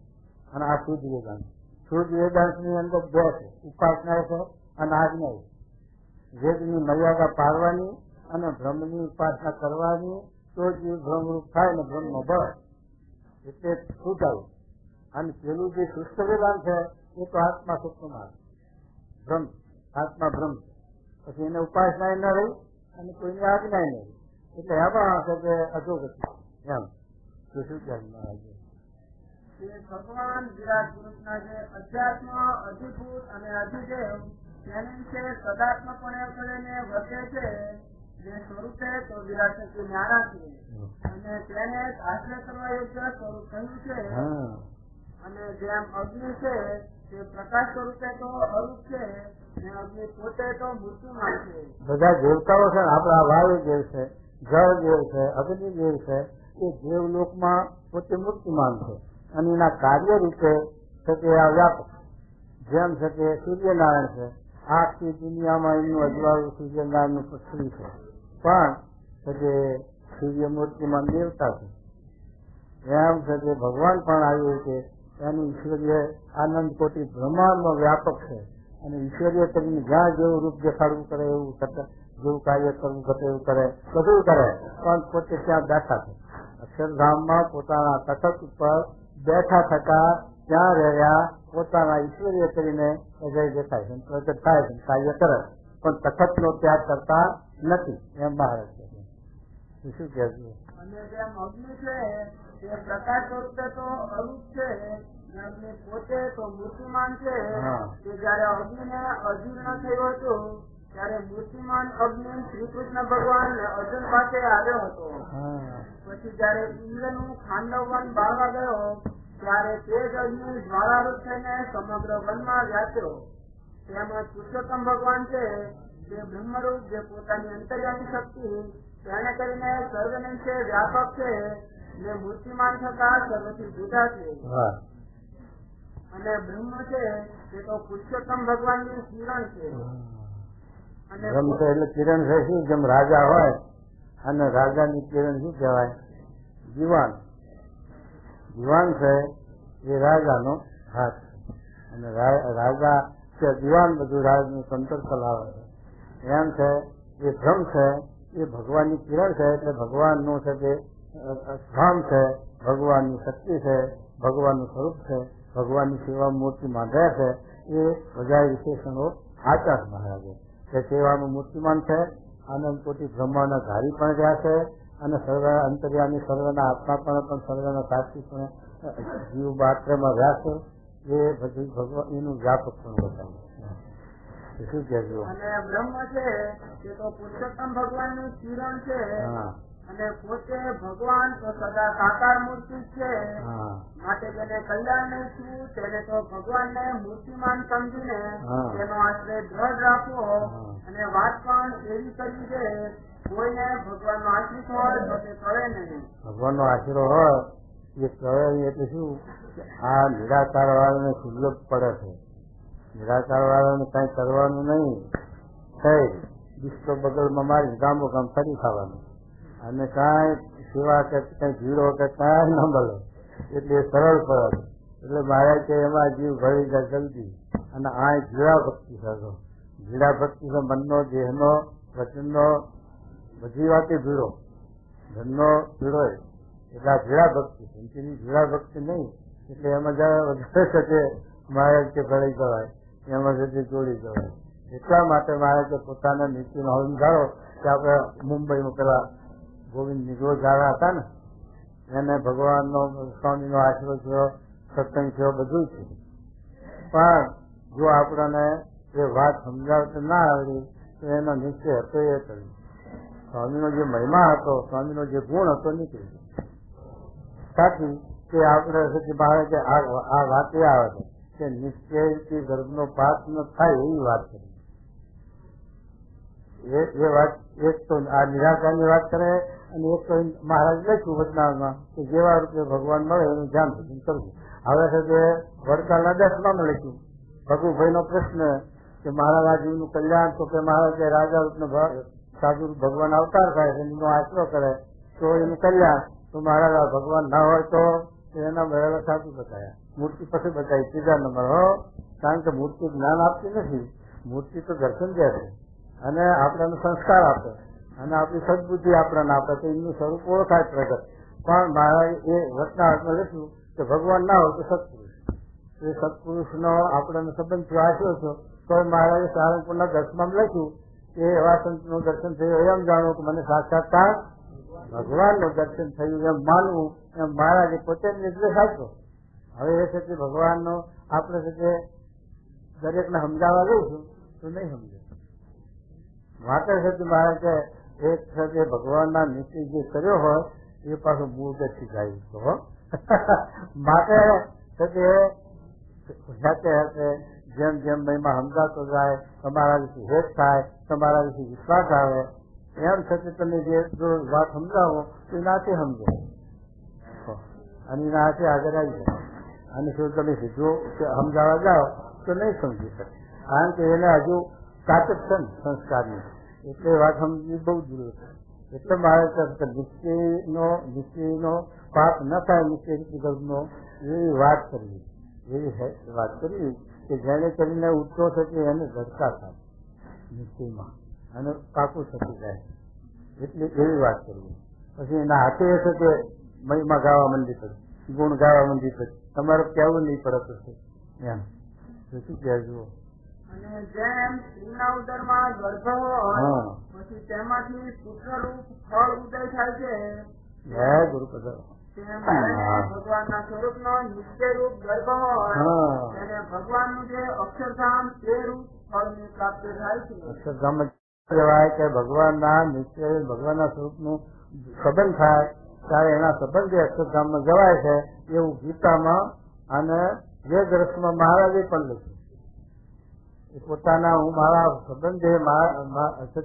અને આ શુદ્ધ વેદાંત. શુદ્ધ વેદાંત ની અંદર બે છે, ઉપાસના છે અને આજ્ઞા. વેદની મર્યાદા પાડવાની અને બ્રહ્મની ઉપાસના કરવાની, તો જ એ બ્રહ્મરૂપ થાય ને બ્રહ્મ બળ એટલે શું થાય. અને પેલું જે શુષ્ક વેદાંત છે એ તો આત્મા સૂક્ષ્મમાં બ્રહ્મ, આત્મા બ્રહ્મ. પછી એને ઉપાસના ન રહી અને કોઈની આજ્ઞા ન રહી. એટલે એમાં હશે કે અધોગતિ એમ. તો શું કહેવાય ભગવાન વિરાટ પુરુષના જે અધ્યાત્મ, અધિભૂત અને અધિદેવ તેની વિશે સદાત્મકપણે કરીને વર્તે છે. જે સ્વરૂપે તો વિરાટ શક્તિ ન્યારા છે અને તેને આશ્રય કરવા યોગ્ય સ્વરૂપ કહ્યું છે. અને જેમ અગ્નિ છે તે પ્રકાશ સ્વરૂપે તો અરૂપ છે અને અગ્નિ પોતે તો મૂર્તિમાન છે. બધા દેવતાઓ છે આપણા વાયુ દેવ છે, જળ દેવ છે, અગ્નિ દેવ છે, એ દેવલોકમાં પોતે મૂર્તિમાન છે અને એના કાર્ય રૂપે છે કે આ વ્યાપક. જેમ છે કે સૂર્યનારાયણ છે, આખી દુનિયામાં એનું અજવાળું સૂર્યનારાયણનું પૃથ્વી છે, પણ છે કે સૂર્યમૂર્તિમાન દેવતા છે. એમ છે કે ભગવાન પણ આવ્યું છે એનું ઈશ્વરીય આનંદ કોટી બ્રહ્માંડમાં વ્યાપક છે અને ઈશ્વરીય કરીને જ્યાં જેવું રૂપ દેખાડવું કરે એવું જેવું કાર્ય કરવું ઘટે એવું કરે, બધું કરે, પણ પોતે ત્યાં બેઠા છે. અક્ષરધામમાં પોતાના તખત ઉપર બેઠા થતા ત્યાં રહ્યા પોતાના ઈશ્વરીય કરીને અજય દેખાય છે, પ્રગટ થાય છે, કાર્ય કરે, પણ તખત નો ત્યાગ કરતા નથી. એમ બહાર શું કે અને જેમ અગ્નિ છે તે પ્રકાશ સ્વરૂપે તો અરૂપ છે, અગ્નિ પોતે તો મૂર્તિમાન છે. કે જયારે અગ્નિને અજીર્ણ થયો હતો ત્યારે મૂર્તિમાન અગ્નિ શ્રી કૃષ્ણ ભગવાન અર્જુન પાસે આવ્યો હતો. પછી જયારે ઇન્દ્રનું ખાંડવવન બાળવા ગયો ત્યારે તે જ અગ્નિ જ્વાળારૂપ થઈને સમગ્ર વનમાં વ્યાપ્યો. તેમજ પુરુષોત્તમ ભગવાન છે તે બ્રહ્મરૂપ, જે પોતાની અંતર્યામી શક્તિ તેને કરીને સર્વને છે વ્યાપક છે, જે મૂર્તિમાન થતા સર્વથી જુદા છે. અને બ્રહ્મ છે તે તો પુરુષોત્તમ ભગવાનની કિરણ છે. બ્રહ્મ છે એટલે કિરણ છે. શું જેમ રાજા હોય અને રાજાની કિરણ શું કહેવાય? જીવાન. જીવાન છે એ રાજાનો હાથ છે અને રાજા કે જીવાન બધું રાજનું તંત્ર ચલાવે છે. એમ છે એ બ્રહ્મ છે એ ભગવાનની કિરણ છે એટલે ભગવાનનું છે તે ધામ છે, ભગવાનની શક્તિ છે, ભગવાનનું સ્વરૂપ છે, ભગવાનની સેવા મૂર્તિમાન રહે છે. એ બધા વિશેષણો આચાર્ય મહારાજે કે સેવામાં મૂર્તિમાન છે, આનંદ કોટી બ્રહ્માના ધારી પણ રહ્યા છે અને સર્વ અંતર્યામી સર્વના આત્મા પણ સર્વના સાક્ષી પણ જીવ માત્રમાં રહ્યા છે. એ બધું ભગવાન એનું વ્યાપક પણ બતાવે છે. શું કહેજો? અને બ્રહ્મ છે તે તો પુરુષોત્તમ ભગવાનની કિરણ છે અને પોતે ભગવાન તો સદા સાકાર મૂર્તિ છે. માટે જેને કલ્યાણ નહીં થયું તેને તો ભગવાનને મૂર્તિમાન સમજીને તેનો આશ્રય દ્રઢ રાખવો. અને વાત પણ એવી કરવી છે કોઈને ભગવાનનો આશ્રિત હોય તો તે કરે નહીં. ભગવાનનો આશરો હોય એ કરે એટલે શું? આ નિરાકાર વાળાને સુલભ પડે છે. નિરાકાર વાળાને કઈ કરવાનું નહીં, થઈ વિશ્વ બગલમાં મારી ગામો ગામ ફરી ખાવાનું અને કાંઈ સેવા કે કઈ ભીડો કે કાંઈ ન મળે એટલે સરળ પડે. એટલે મારે કે એમાં જીવ ભરી જાય જલ્દી. અને આ જીરા ભક્તિ થતો, જીરા ભક્તિ છે મનનો, દેહનો, વચનનો, બધી વાતે ભીડો, ધનનો ભીડો એટલે આ જીરા ભક્તિ છે. એની જીરા ભક્તિ નહીં એટલે એમાં વધારે શકે મારે કે ભળી જવાય, એમાં સુધી જોડી જવાય. એટલા માટે મારે કે પોતાના નીતિનો સમજાવો કે આપણે મુંબઈમાં પેલા ગોવિંદ રોજ આવ્યા હતા ને, એને ભગવાનનો સ્વામીનો આશરો થયો, સત્સંગ થયો, બધું છે. પણ જો આપણને એ વાત સમજાવતા ના આવડી તો એનો નિશ્ચય હતો એ કર્યું. સ્વામીનો જે મહિમા હતો, સ્વામીનો જે ગુણ હતો નીકળી ગયો. સાચી કે આપણે બહાર કે આ વાત એ આવે છે કે નિશ્ચયથી ગર્ભનો પાક ન થાય એવી વાત કરી. એ વાત એક તો આ નિરાકારની વાત કરે અને એક તો મહારાજ લખ્યું વચનામાં કે જેવા રૂપે ભગવાન મળે એનું ધ્યાન ભજન કરવું. હવે છે તે વડતાલના 10માં લખ્યું ભગુભાઈ નો પ્રશ્ન કે મહારાજ આ જીવનું કલ્યાણ તો કે મહારાજ રાજા રૂપનો સાધુ ભગવાન અવતાર થાય એનો આશરો કરે તો એનું કલ્યાણ. તો મહારાજ ભગવાન ના હોય તો એના બરાબર સાધુ બતાવ્યા. મૂર્તિ પછી બતાવી 3જા નંબર હો. કારણ કે મૂર્તિ જ્ઞાન આપતી નથી, મૂર્તિ તો દર્શન દે છે અને આપણને સંસ્કાર આપે અને આપણી સદબુદ્ધિ આપણને આપે તો એમનું સ્વરૂપ ઓળખાય પ્રગટ. પણ મહારાજ એ વચનામાં લખ્યું કે ભગવાન ના હોય તો સત્પુરુષ. એ સત્પુરુષનો આપણને સંબંધ થયો આશરો છો તો મહારાજે સારંગપુરના 10માં લખ્યું કે એવા સંતનું દર્શન થયું એમ જાણવું કે મને સાક્ષાત્કાર ભગવાનનું દર્શન થયું એમ માનવું. એમ મહારાજે પોતે નિર્દેશ આપ્યો. હવે એ છે કે ભગવાનનો આપણે છે કે દરેકને સમજાવવા જઈશું તો નહીં સમજે. માટે છે કે મહારાજે એક છે કે ભગવાનના નિશ્ચય જે કર્યો હોય એ પાછું મૂળ શીખાયું તો માટે છે કે સાથે સાથે જેમ જેમ મહિમા સમજાતો જાય તમારા વિશે હેત થાય, તમારા વિશે વિશ્વાસ આવે એમ છતાં તમે જે જો વાત સમજાવો તો એનાથી સમજો અને એના હાથે આગળ આવી જાય. અને શું તમે સીધું સમજાવવા જાઓ તો નહીં સમજી શકે. કારણ કે એને હજુ કાચક છે ને સંસ્કારની, એટલે વાત સમજવી બહુ જરૂર છે. એટલે મારે નિશ્ચયનો પાપ ન થાય નિશ્ચયનો એવી વાત કરવી કે જેને કરીને ઉઠતો થશે એને ઝટકા થાય નિશ્ચયમાં અને પાકું થતું જાય. એટલે એવી વાત કરવી. પછી એના હાથે એ છે કે મહિમા ગાવા મંડી પડે, ગુણ ગાવા મંડી પડે, તમારે કહેવું નહીં પડે થશે એમ શું કહેજો. અને જેમ સ્ત્રીના ઉદરમાં ગર્ભ હોય પછી તેમાંથી પુત્રરૂપ ફળ ઉદય થાય છે જય ગુરુપદ. ભગવાનના સ્વરૂપનો નિશ્ચય રૂપ ગર્ભ હોય અને ભગવાનનું જે અક્ષરધામ તે રૂપ ફળની પ્રાપ્તિ થાય છે. અક્ષરધામ કહેવાય કે ભગવાનના નિશ્ચય ભગવાનના સ્વરૂપનું સંબંધ થાય ત્યારે એના સંબંધે અક્ષરધામમાં જવાય છે એવું ગીતામાં અને વેદ રસમાં મહારાજે પણ લખ્યું. પોતાના હું મારા સંબંધે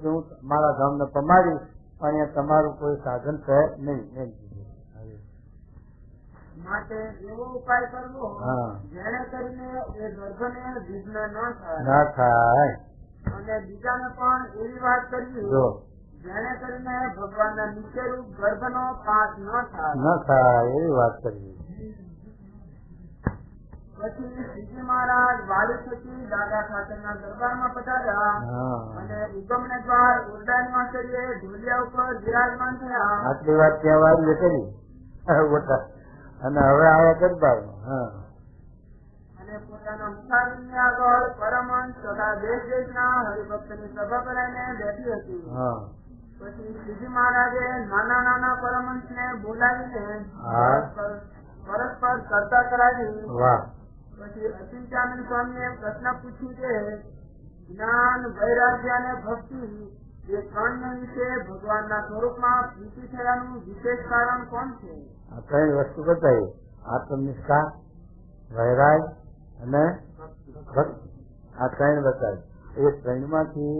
હું મારા ધામને પમાડીશ પણ અહીંયા તમારું કોઈ સાધન છે નહીં. માટે એવો ઉપાય કરવો જેને કરીને એ ગર્ભને વિઘ્ન ન થાય. અને બીજાને પણ એવી વાત કરવી જેને કરીને ભગવાનના નિશ્ચયરૂપ ગર્ભનો પાસ ન થાય એવી વાત કરવી. પછી શ્રીજી મહારાજ વાડી થકી દાદા ઠાકરના દરબારમાં પધાર્યા અને ઉગમને દ્વાર ઉરડાની આશ્ચર્ય ઢોલિયા ઉપર વિરાજમાન થયા. આટલી વાત ત્યાં વાળી કરી અને હવે આવ્યા દરબારમાં અને પોતાના મુખારની આગળ પરમહંસ તથા દેશ દેશના હરિભક્તની સભા કરાઈને બેઠી હતી. પછી શ્રીજી મહારાજે નાના નાના પરમહંસને બોલાવીને પરસ્પર ચર્ચા કરાવી. પછી અચિંતાનંદ સ્વામીએ પ્રશ્ન પૂછ્યું કે જ્ઞાન, વૈરાગ્ય અને ભક્તિ એ 3 વિશે ભગવાનના સ્વરૂપમાં પ્રીતિ થયાનું વિશેષ કારણ કોણ છે? આ 3 વસ્તુ બતાવી. આત્મનિષ્ઠા, વૈરાગ અને ભક્તિ. આ 3 બતાવી. એ 3માંથી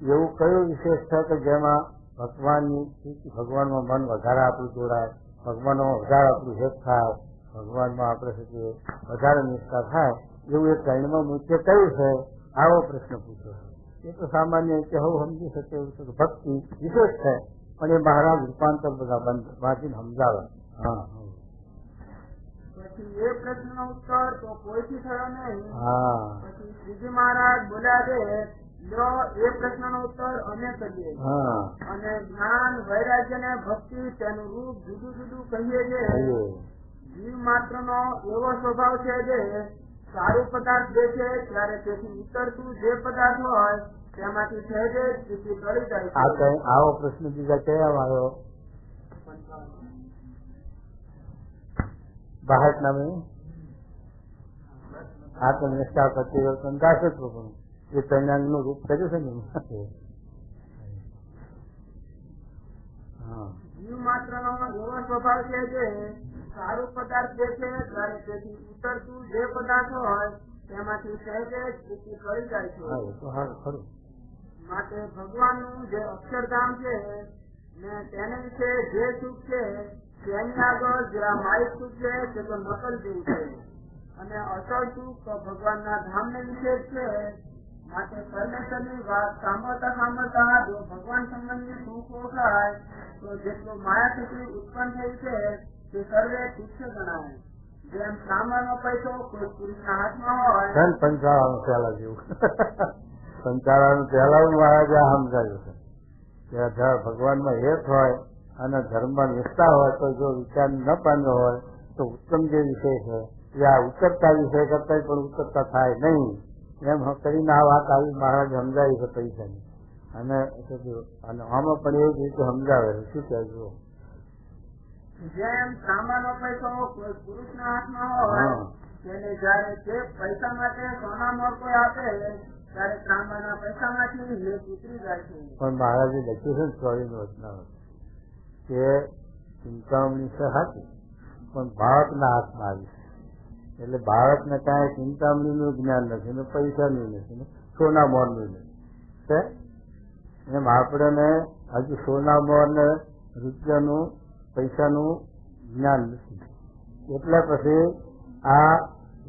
એવું કયું વિશેષ છે કે જેમાં ભગવાનમાં મન વધારે આપણું જોડાય, ભગવાનમાં વધારે આપણું હેત થાય, ભગવાનમાં આપણે સુધી વધારે નિષ્ઠા થાય એવું એ 3માં મુખ્ય કયું છે? આવો પ્રશ્ન પૂછ્યો. એ તો સામાન્ય રીતે હું સમજી શકે એવું છે કે ભક્તિ વિશેષ છે પણ એ મહારાજ રૂપાંતર બધા વાંચીને સમજાવે. પછી એ પ્રશ્નનો ઉત્તર તો કોઈથી થયો નહીં. પછી શ્રીજી મહારાજ બોલ્યા કે એ પ્રશ્નનો ઉત્તર અમે કરીએ અને જ્ઞાન, વૈરાગ્ય અને ભક્તિ તેનું રૂપ જુદું જુદું કહીએ છીએ. જીવ માત્ર નો એવો સ્વભાવ છે જે સારું પદાર્થ દેખે ત્યારે તેથી ઉતરતું જે પદાર્થ હોય તેમાંથી સહેજે સ્થિતિ કરી જાય છે. આવો પ્રશ્ન બીજા કયા આવ્યો? બાહક નામે આત્મનિષ્ઠા પ્રતિવર્તન દાસત્વ પણ એ કૈનાંગ નું રૂપ કર્યું છે ને. જીવ માત્ર નો એવો સ્વભાવ છે જે સારું પદાર્થ દેખે ત્યારે તેથી ઉતરતું જે પદાર્થ હોય તેમાંથી સહેજે સ્થિતિ કરી જાય છે. માટે ભગવાનનું જે અક્ષરધામ છે ને તેને વિશે જે સુખ છે તેની આગળ જે આ માહિક સુખ છે તે તો નકલ જેવું છે અને અસલ સુખ ભગવાનના ધામને વિશે છે. માટે પરમેશ્વરની વાત સાંભળતા જો ભગવાન સંબંધી સુખ ઓળખાય તો જેટલું માયા સ્થિતિ ઉત્પન્ન થઈ છે તે સર્વે તુચ્છ ગણાય. જેમ સામાનો પૈસો કોઈ પુરુષના હાથમાં હોય પંચાળાનું પહેલા જેવું પંચાળાનું પહેલા મહારાજે આ સમજાવ્યું છે કે ભગવાનમાં હેત હોય અને ધર્મમાં નિષ્ઠા હોય તો જો વિચાર ન પામ્યો હોય તો ઉત્તમ જે વિષય છે એ આ ઉત્તરતા વિષય કરતા પણ ઉત્તરતા થાય નહીં એમ કરીને આ વાત આવી મહારાજ સમજાવી છે પૈસાની. અને આમાં પણ એ જ રીતે સમજાવે છે. શું કહેજો? જેમ સામાનો પૈસો કોઈ પુરુષના હાથમાં હોય તેને જયારે તે પૈસા માટે સોના મોર કોઈ આપે ત્યારે ત્રાંબાના પૈસામાંથી હેત ઉતરી જાય છે. પણ મહારાજે લખ્યું છે ને ચોવીનું વચનામૃત કે ચિંતામણી છે સાચી પણ બાળકના હાથમાં આવી છે. એટલે બાળકને કાંઈ ચિંતામણીનું જ્ઞાન નથી ને પૈસાનું નથી ને સોના મોરનું નથી. એમ આપણને હજુ સોના મોર ને રૂપિયાનું પૈસાનું જ્ઞાન નથી. એટલે પછી આ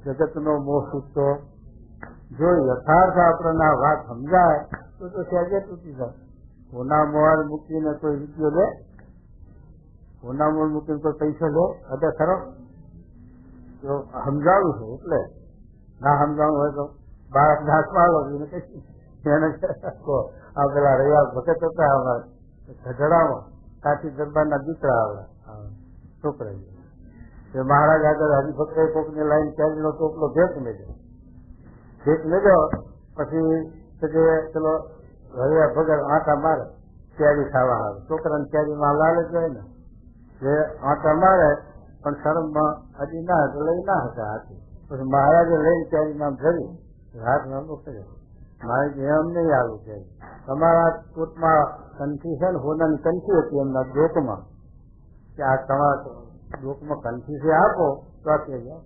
જગતનો મોહ છૂટતો જો યથાર્થ આપણને આ વાત સમજાય તો સહેજે તૂટી જાય. સોના મોર મૂકીને કોઈ રૂપિયો લે? સોના મોર મૂકીને કોઈ પૈસો લે? અદે ખરો? સમજાવું છું એટલે ના સમજાવું હોય તો બાળક હાથમાં આવ્યો એને આ પેલા રહ્યા વખત હતા અમારે ગઢડામાં કાશી દરબારના દીકરા આવડા છોકરા એ મહારાજ આગળ હરિભક્ત કોકની લાઈન કેરીનો ટોપલો ભેટ મેળ્યો પછી પેલો રહ્યા ભગત આંટા મારે કેરી ખાવા આવે. છોકરાને કેરીમાં લાલચ હોય ને એ આંટા મારે પણ શરમમાં હજી ના તો લઈ ના હતા હાથી. પછી મહારાજે લઈને કેરી નામ ધરી હાથમાં મોકલે મારે એમ નહીં આવું કે તમારા કોટમાં કંઠી છે ને હોનાની કંઠી હતી એમના ડોકમાં કે આ તમારા ડોકમાં કંઠી છે આપો તો આપી જાય.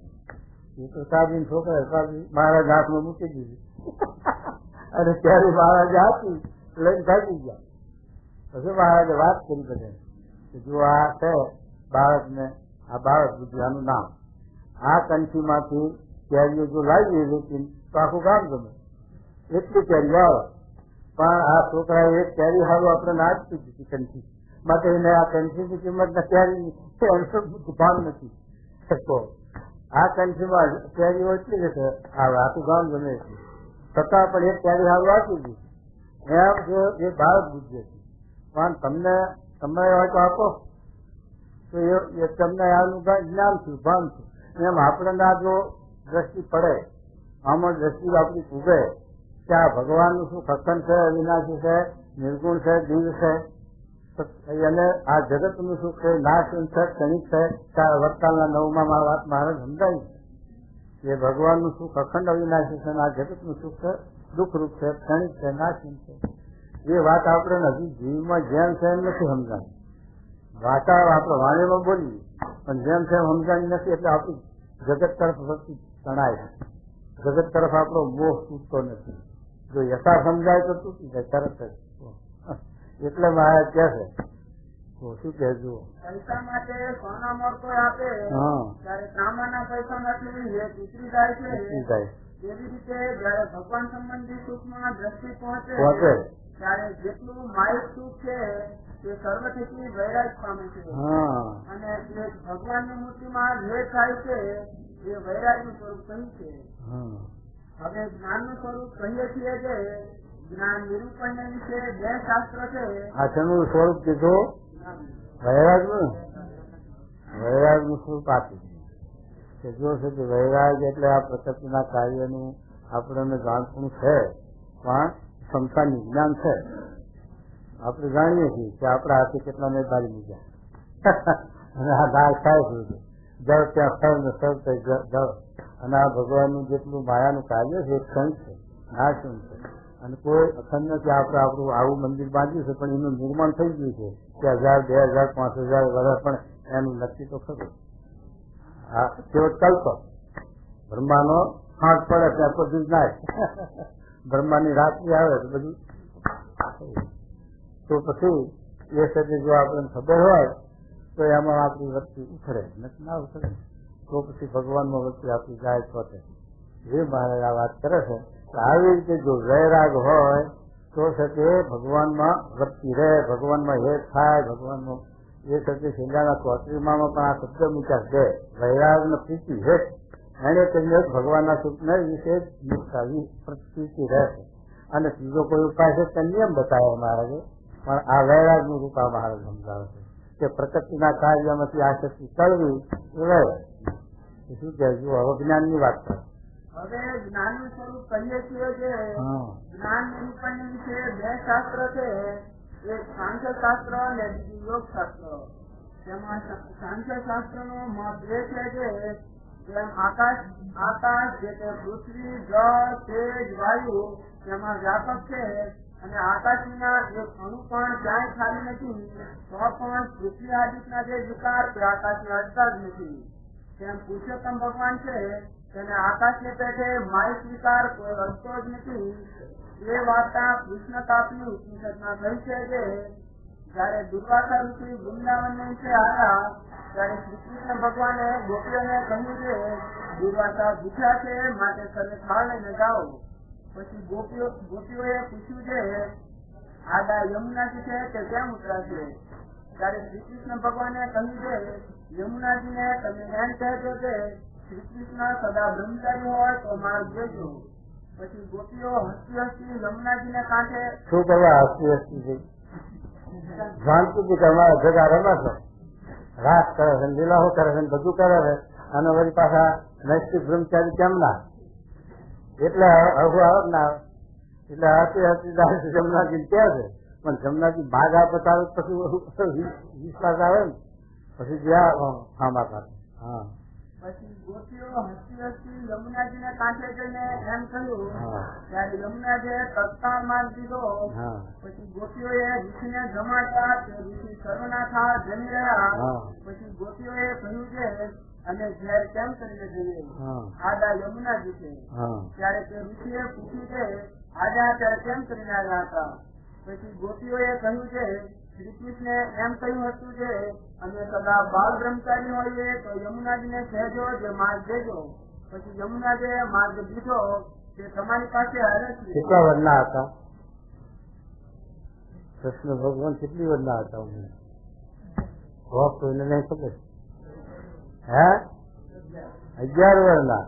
એ તો સાબી છોકરા સાબી મહારાજ હાથમાં મૂકી દીધી અને ત્યારે મહારાજે આપી લઈને ભાગી ગયા. પછી મહારાજે વાત કરી બધે કે જો આ છે બાળકને આ બાળક વિદ્યાનું નામ આ કંઠીમાંથી કેરીઓ જો લાવીએ વેચીને તો આખું ગામ ગમે એટલી કેરીઓ આવે. પણ આ છોકરાએ એક કેરી હારું આપણે આપી દીધી કંઠી માટે એને આ કંઠીની કિંમત કેરી ભાન નથી. તો આ કંઠીમાં કેરીઓ એટલી રીતે આવે આખું ગામ ગમે એટલી છતાં પણ એક કેરી હારું આપી દીધી. એમ જો એ બાળક બુદ્ધિ હતી પણ તમને સમય હોય તો આપો તો એ તમને આનું જ્ઞાન થયું ભાન થયું. એમ આપણે આ જો દ્રષ્ટિ પડે આમાં દ્રષ્ટિ આપણી ઉભે કે આ ભગવાનનું શું ખખન છે અવિનાશી છે નિર્ગુણ છે દિવ્ય છે અને આ જગતનું સુખ છે નાશહીન છે ક્ષણિક છે ત્યાં વરસાદના 9માં વાત મહારાજ સમજાવી કે ભગવાનનું સુખ અખંડ અવિનાશી છે આ જગતનું સુખ છે દુઃખરૂપ છે ક્ષણિક છે નાશહીન છે. એ વાત આપણે હજી જીવમાં જેમ છે એમ નથી સમજાવી. ભાષા આપણે વાણીમાં બોલીએ પણ જેમ છે એમ સમજાવી નથી. એટલે આપણી જગત તરફ વસ્તુ તણાય છે. જગત તરફ આપણો મોહ તૂટતો નથી. જો યથા સમજાય તો તૂટી જાય તરત જ. એટલે મહારાજ કહે છે શું કહેજો પૈસા માટે સોના મોર કોઈ આપે ત્યારે તાંબાના પૈસામાંથી હેત ઉતરી જાય છે. એવી રીતે જયારે ભગવાન સંબંધી સુખમાં દ્રષ્ટિ પહોંચે ત્યારે જેટલું માહિક સુખ છે તે સર્વથી વૈરાગ પામે છે. અને જે ભગવાનની મૂર્તિમાં જે થાય છે એ વૈરાગનું સ્વરૂપ કહ્યું છે. હવે જ્ઞાનનું સ્વરૂપ કહીએ છીએ કે જ્ઞાન નિરૂપણ વિશે 2 શાસ્ત્ર છે. આ શેનું સ્વરૂપ કીધું? વૈરાગનું. વૈરાગનું સ્વરૂપ આપી કે જો છે કે વૈરાગ એટલે આ પ્રકૃતિના કાર્યનું આપણને જાણવું છે પણ સંસારનું જ્ઞાન છે. આપણે જાણીએ છીએ કે આપણા હાથે કેટલા મેદારી મૂક્યા અને આ દાળ થાય છે જળ ત્યાં સ્થળ ને સ્થળ જળ. અને આ ભગવાનનું જેટલું માયાનું કાર્ય છે એ ક્ષણ છે નાશનું છે. અને કોઈ અખંડ નથી. આપણે આપણું આવું મંદિર બાંધ્યું છે પણ એનું નિર્માણ થઈ ગયું છે કે 1000, 2000, 5000 વર્ષ પણ એનું નક્કી તો ખરું. આ તેઓ કલ્પ બ્રહ્માનો હાથ પડે ત્યાં બધું નાશ. બ્રહ્માની રાત્રિ આવે તો બધું તો પછી એ સાથે જો આપણને ખબર હોય તો એમાં આપણી વૃત્તિ ઉછળે, નથી ના ઉછળે, તો પછી ભગવાનમાં વૃત્તિ આપણી જાય છોટે. એ મહારાજ આ વાત કરે છે કે આવી રીતે જો વૈરાગ હોય તો સાથે ભગવાનમાં વૃત્તિ રહે, ભગવાનમાં હેત થાય, ભગવાનમાં એ સાથે છેલ્લાના 34માં પણ આ શબ્દ મૂક્યા છે, વૈરાગ ને પ્રીતિ હેત, એને કહીએ ભગવાનના સુખને વિશે પ્રીતિ રહે. અને ત્રીજો કોઈ ઉપાય છે તે નિયમ બતાવ્યો મહારાજે, પણ આ વૈરાગ નું રૂપ આ મહારાજ સમજાવે છે કે પ્રકૃતિના કાર્યમાંથી આસક્તિ કરવી એ વૈરાગ. શું કહે જો હવે જ્ઞાન ની વાત કરે. હવે જ્ઞાન નું સ્વરૂપ કહીએ છીએ કે જ્ઞાન નિરૂપણ વિશે 2 શાસ્ત્ર છે, એક સાંખ્ય શાસ્ત્ર અને બીજું યોગ શાસ્ત્ર. તેમાં સાંખ્ય શાસ્ત્ર નો મત એ છે કે જેમ આકાશ જે તે પૃથ્વી, જળ, તેજ, વાયુ તેમાં વ્યાપક છે અને આકાશ વિના એક અણુ પણ ક્યાંય ખાલી નથી, તો પણ પૃથ્વી આદિના જે વિકાર તે આકાશને અડતા જ નથી. તેમ પુરુષોત્તમ ભગવાન છે તેને આકાશને પેટે માઇક વિકાર કોઈ અડતો જ નથી. એ વાર્તા કૃષ્ણ કાપની ઉપનિષદમાં કહી છે કે જયારે દુર્વાસા ઋષિ વૃંદાવન વિશે આવ્યા ત્યારે શ્રી કૃષ્ણ ભગવાને ગોપીઓને કહ્યું કે દુર્વાસા ભૂખ્યા છે, માટે સર્વે ખાવા લઈને જાઓ. પછી ગોપીઓએ પૂછ્યું છે આડા યમુનાજી છે તે કેમ ઉતરાશે? ત્યારે શ્રી કૃષ્ણ ભગવાને કહ્યું છે યમુનાજીને તમે એમ કહેજો કે શ્રી કૃષ્ણ સદા બ્રહ્મચારી હોય તો માર્ગ દેજો. પછી ગોપીઓ હસતી હસતી યમુનાજીને કાંઠે શું કરવા હસતી હસતી શાંતિથી તમારા જગા રમે છે, રાસ કરે છે, લીલાઓ કરે છે, બધું કરે છે, અને વળી પાછા નૈષ્ઠિક બ્રહ્મચારી કેમ ના? એટલે હવું આવે ના આવે એટલે હસતી જમનાજી કે છે, પણ જમનાજી ભાગ આપે આવે પછી વિશ્વાસ આવે ને પછી જ્યાં આમાં પાસે. હા પછી ગોપીઓ હસતી હસતી યમુનાજીને કાંઠે જઈને એમ કહ્યું ત્યારે યમુનાજીએ તત્કાળ માર્ગ દીધો. પછી ગોપીઓએ ઋષિને જમાડતા તે ઋષિ સર્વનાથા જમી રહ્યા. પછી ગોપીઓએ કહ્યું છે અને ઘેર કેમ કરીને જઈએ? આડા યમુનાજી છે. ત્યારે તે ઋષિએ પૂછ્યું છે આડા ત્યારે કેમ કરીને આવ્યા હતા? પછી ગોપીઓએ કહ્યું છે શ્રી કૃષ્ણે એમ કહ્યું હતું કે અમે સદા બાળ બ્રહ્મચારી હોઈએ તો યમુનાજીને કહેજો જે માર્ગ દેજો. પછી યમુનાજીએ માર્ગ દીધો તે તમારી પાસે આવે છે. કેટલા વર્ષના હતા કૃષ્ણ ભગવાન? કેટલી વર્ષના હતા? કોઈને નહીં ખબર. હે 11 વર્ષના.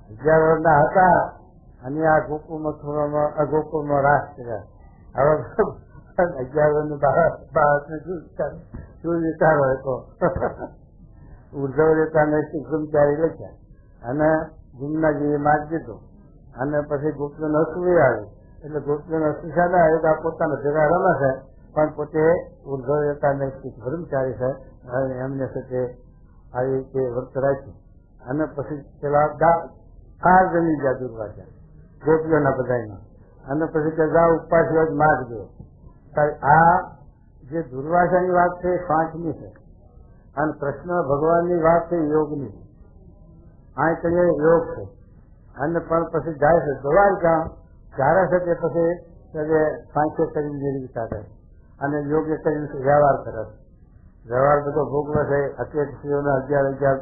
11 વર્ષના હતા અને આ ગોકુળમાં રાસ કર્યા. હવે 11 વર્ષની બાળકને શું વિચાર હોય તો ઉર્ધવ રેતા નૈષ્ઠિક બ્રહ્મચારી લખ્યા અને જમનાજીએ માર્ગ દીધો અને પછી ગોપીઓ હસવું આવ્યું. એટલે ગોપીઓ હસવું શાને આવ્યું કે આ પોતાના જગા રમે છે પણ પોતે ઉર્ધવ રેતા નૈષ્ઠિક બ્રહ્મચારી છે, એમને સાથે આવી રીતે વર્ત રાખ્યું. અને પછી પેલા કાર જમી ગયા દુર્વાસા ગોપીઓના બધામાં. અને પછી કે જાઓ ઉપવાસ માર્ગ દો. આ જે દુર્વાસાની વાત છે એ 5મી છે અને કૃષ્ણ ભગવાનની વાત છે યોગની. આ કહીએ યોગ છે. અને પણ પછી જાય છે દ્વારકા, ત્યારે છે તે પછી સાંખ્ય કરીને નિર્વિતા કરે અને યોગ્ય કરીને વ્યવહાર કરે છે. વ્યવહાર બધો ભોગવે છે. અત્યારે સ્ત્રીઓને 11,000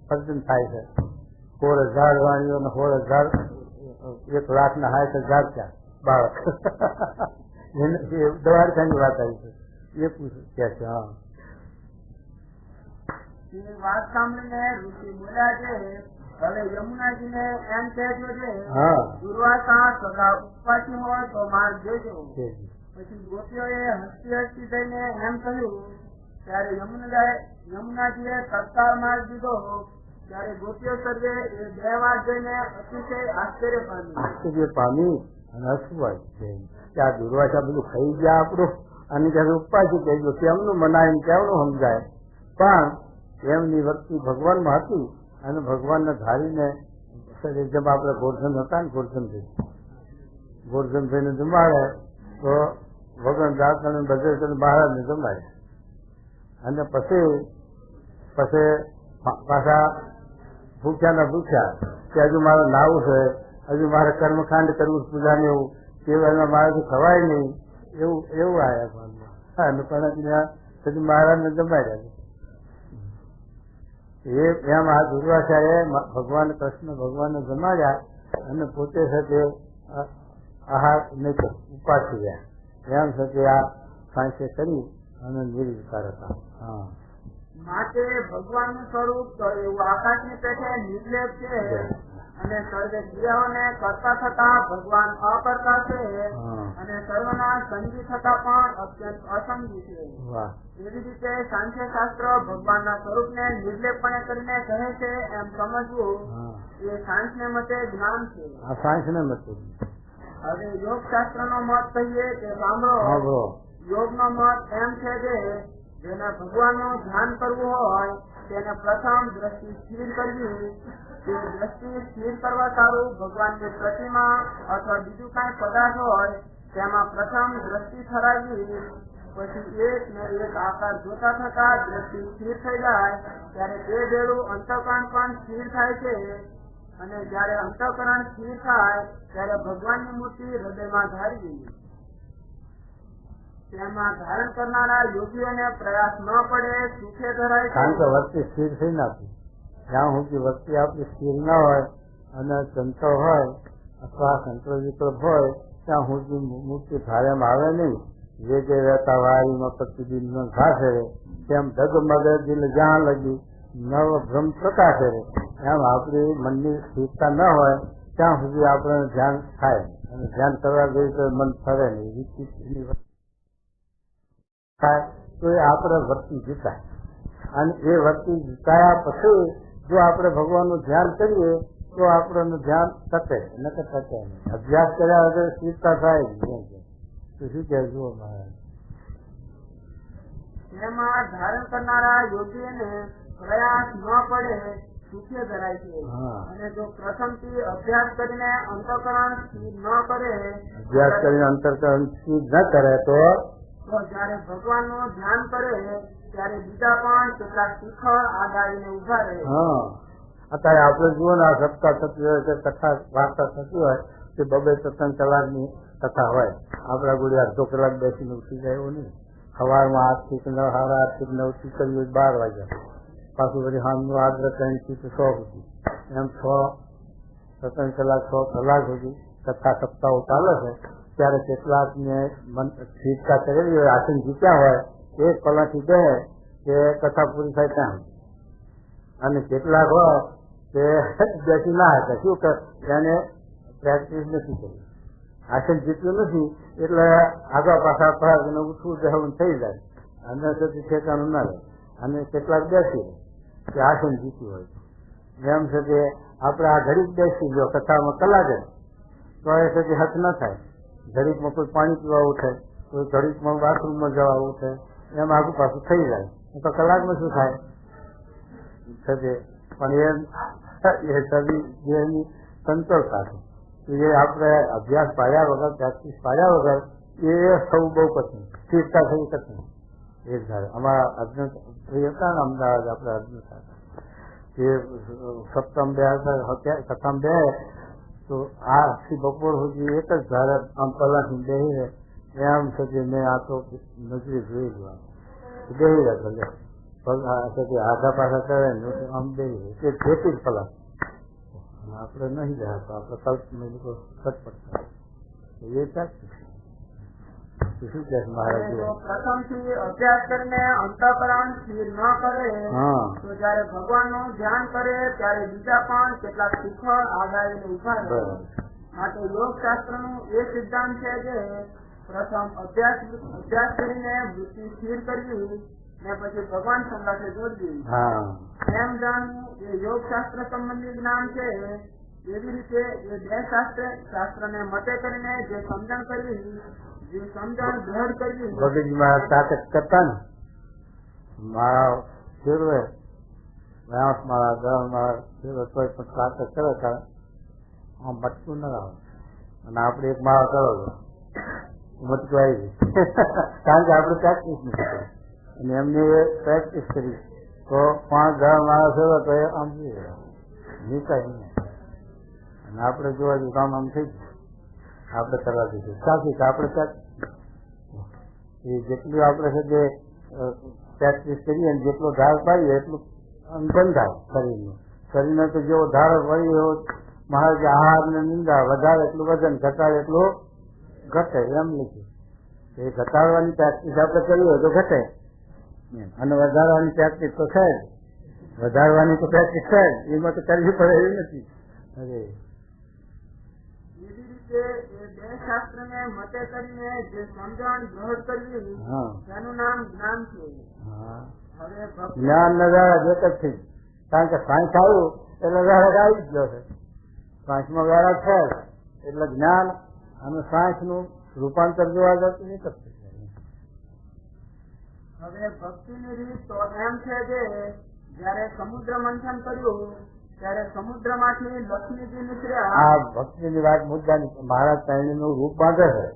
સર્જન થાય છે. 16,000 વાણીઓને 16,000 1,60,000 ક્યાં બાળક દ્વારકાની વાત આવી છે એ પૂછ્યું કે છે. હા વાત સાંભળીને ઋષિ બોલ્યા છે હવે યમુનાજીને એમ કહેજો છે દુર્વાસા સદા ઉપવાસી હોય તો માર્ગ દેજો. પછી ગોપીઓએ હસતી હસતી થઈને એમ કહ્યું ત્યારે યમુનાજીએ તત્કાળ માર્ગ દીધો. ત્યારે ગોપીઓ સર્વે એ 2 વાર જઈને અતિશય આશ્ચર્ય પામી અને હસવું કે આ દુર્વાસા બધું ખાઈ ગયા આપણું અને ત્યારે ઉપવાસી થઈ ગયો. કેમનું મનાય કેમનું સમજાય? પણ એમની વૃત્તિ ભગવાનમાં હતી અને ભગવાનને ધારીને જેમ આપણે ગોરધન હતા ને ગોરધન થઈને જમાડે તો ભગવાન દાસ બધે મહારાજને જમાડે અને પછી પાછા ભૂખ્યા કે હજુ મારે નાવું છે, હજુ મારે કર્મકાંડ કરવું પૂજાને એવું કેવળમાં મારાથી ખવાય નહીં એવું એવું આવ્યા પણ પછી મહારાજને જમાડ્યા. એમ આ દુર્વાસાએ ભગવાન કૃષ્ણ ભગવાનને જમાડ્યા અને પોતે સાથે આહાર નહીં ઉપાસી ગયા. એમ સાથે આ સાંસે કરી અને નિર્વિકાર હતા. હા, માટે ભગવાનનું સ્વરૂપ તો એવું આકાશની પેઠે નિર્લેપ છે અને સર્વે ક્રિયાઓને કરતા થતા ભગવાન અકર્તા છે અને સર્વના સંગી થતા પણ અત્યંત અસંગી છે. એવી રીતે સાંખ્ય શાસ્ત્ર ભગવાનના સ્વરૂપને નિર્લેપપણે કરીને કહે છે એમ સમજવું એ સાંખ્ય મતે જ્ઞાન છે. આ સાંખ્યને મતે. હવે યોગ શાસ્ત્ર નો મત કહીએ કે સાંભળો. યોગ નો મત એમ છે કે જેને ભગવાનનું ધ્યાન કરવું હોય તેને પ્રથમ દ્રષ્ટિ સ્થિર કરવી. તે દ્રષ્ટિ સ્થિર કરવા સારું ભગવાનની પ્રતિમા અથવા બીજું કઈ પદાર્થ હોય તેમાં પ્રથમ દ્રષ્ટિ ઠરાવવી. પછી એક ને એક આકાર જોતા થતા દ્રષ્ટિ સ્થિર થઈ જાય ત્યારે તે ભેળું અંતઃકરણ પણ સ્થિર થાય છે અને જયારે અંતઃકરણ સ્થિર થાય ત્યારે ભગવાનની મૂર્તિ હૃદયમાં ધારવી. તેમાં ધારણ કરનારા યોગીઓને પ્રયાસ ન પડે, સુખે ધરાય. કારણ કે વસ્તી સ્થિર થઈ નથી. જ્યાં સુધી વસ્તી આપણી સ્થિર ના હોય અને ચંચળ હોય અથવા સંકલ્પ વિકલ્પ હોય ત્યાં સુધી મૂર્તિ ધાર્યામાં આવે નહીં. જે જે રહેતા વારીમાં પ્રતિબિંબ ઘાસે તેમ ડગમગ દિલ જ્યાં લગી નવ ભ્રમ પ્રકાશે એમ આપણી મનની સ્થિરતા ન હોય ત્યાં સુધી આપણે ધ્યાન થાય અને ધ્યાન કરવા જઈએ તો મન ફરે નહીં. તો એ આપણે વર્તી જીતાય અને એ વર્તી જીતાયા પછી જો આપણે ભગવાનનું ધ્યાન કરીએ તો આપણને ધ્યાન ટકે નકર ટકે નહીં. અભ્યાસ કર્યા વગર સ્થિરતા થાય જ. તો શું કહે જુઓ મહારાજ. એમાં ધારણ કરનારા યોગીને પ્રયાસ ન પડે, સુખે ધરાય છે. અને જો પ્રથમથી અભ્યાસ કરીને અંતઃકરણ સ્થિર ન કરે, અભ્યાસ કરીને અંતઃકરણ સ્થિર ન કરે તો જયારે ભગવાન નું ધ્યાન કરે ત્યારે બીજા પણ કેટલાક શિખર આધારીને ઉભા રહે. અત્યારે આપણે જુઓ ને આ સપ્તાહ થતી હોય કે કથા વાર્તા થતી હોય કે 2-3 કલાકની કથા હોય. આપડા ગુડી અડધો કલાક બેસીને ઉઠી જાય એવું નહીં. સવારમાં 8 થી 9, 8:30 થી 9 થી કરી 12 વાગ્યા. પાછું પછી સાંજનું આગ્રહ 3 થી 6 સુધી એમ 6 કલાક 6 કલાક સુધી કથા સપ્તાહો ચાલે છે. ત્યારે કેટલાક ને સ્થિરતા કરેલી હોય, આસન જીત્યા હોય 1 કલાકથી બે કે કથા પૂરી થાય ત્યાં. અને કેટલાક હોય કે બેસી ના હતા શું કે એને પ્રેક્ટિસ નથી કરી, આસન જીત્યું નથી એટલે આગળ પાછા પહાડ ઉઠવું જવું થઈ જાય અને સુધી ઠેકાણું ના રહે. અને કેટલાક બેસી કે આસન જીત્યું હોય એમ છે કે આપણે આ ઘડીક બેસી ગયો કથામાં કલાકે તો એ સુધી હક ન થાય. ઘડીકમાં કોઈ પાણી પીવા ઉઠે, કોઈ ઘડીકમાં બાથરૂમમાં જવા ઉઠે, એમ આગું પાછું થઈ જાય તો કલાકમાં શું થાય છે. પણ એ સદી જેની સંતોષતા છે એ આપણે અભ્યાસ પાડ્યા વગર, પ્રેક્ટિસ પાડ્યા વગર એ સૌ બહુ કઠિન. સ્થિરતા થવી કઠિન. એક ધારે અમારા અર્જુન હતા ને અમદાવાદ, આપણે અર્જુન હતા એ સપ્તમ બે સપ્તમ બે તો આથી બપોર સુધી એક જ ધારે આમ કલાકની બેહી એમ સુધી મેં આ તો નજરે જોઈ જવાનું બેહી રહે ભલે આધા પાછા કરે ને આમ બેહી રહે એ જેથી જ કલાક. આપણે નહીં રહ્યા તો આપણે કલ્પના ખટપટ થાય એ પ્રેક્ટિસ. શું કે મહારાજ પ્રથમથી અભ્યાસ કરીને અંતઃકરણ સ્થિર ન કરે તો જયારે ભગવાન નું ધ્યાન કરે ત્યારે બીજા પણ કેટલાક શિખર આધારીને ઉભા રહે. માટે યોગ શાસ્ત્ર નું એ સિદ્ધાંત છે કે પ્રથમ અભ્યાસ કરીને વૃત્તિ સ્થિર કરવી ને પછી ભગવાન સંગાથે જોડવી. એમ જાણવું એ યોગ શાસ્ત્ર સંબંધી જ્ઞાન છે. એવી રીતે એ બે શાસ્ત્ર ને મતે કરીને જે સમજણ કરવી, જે સમજણ દ્રઢ કરવી. ભગતજી મારા તાકાત કરતા ને મારા ફેરવે મારા ઘર મારા ફેરવે કોઈ પણ તાકાત કરે ત્યારે આમ મટકું ના આવે. અને આપણે એક માળા કરો છો મટકું આવી ગયું કારણ કે આપણે પ્રેક્ટિસ નથી કરી અને એમને પ્રેક્ટિસ કરી તો 5-10 માણસ હોય તો એ આમ નીકળે નહીં. અને આપણે જોવા જઈએ કામ આમ થઈ ગયું આપણે કરવા દીધું સાચી કે આપણે એ જેટલું આપણે છે તે પ્રેક્ટિસ કરીએ અને જેટલો ધાર પાડીએ એટલું બંધાય શરીરનું. શરીરને તો જેવો ધાર પડી એવો મહારાજ આહાર ને નિંદા, વધારે એટલું વજન, ઘટાડે એટલું ઘટે એમ લખ્યું. એ ઘટાડવાની પ્રેક્ટિસ આપણે કરી હોય તો ઘટે, અને વધારવાની પ્રેક્ટિસ તો છે જ. વધારવાની તો પ્રેક્ટિસ છે જ, એમાં તો કરવી પડે એવી નથી. અરે એવી રીતે એ બે શાસ્ત્રને મતે કરીને જે સમજણ ગ્રહણ કરવી તેનું નામ જ્ઞાન છે. હવે જ્ઞાન નજારા એક જ છે, કારણ કે સાયન્સ આવ્યું એટલે વ્યારાગ આવી જ ગયો છે. સાયન્સમાં વ્યારાગ છે એટલે જ્ઞાન અને સાયન્સ નું રૂપાંતર જોવા જતું નહીં કરશે. હવે ભક્તિની રીત તો એમ છે કે જયારે સમુદ્ર મંથન કર્યું ત્યારે સમુદ્ર માંથી લક્ષ્મીજી નીકળ્યા. આ ભક્તિની વાત મુદ્દાની મહારાજ તાઈણી નું રૂપ બાંધે છે,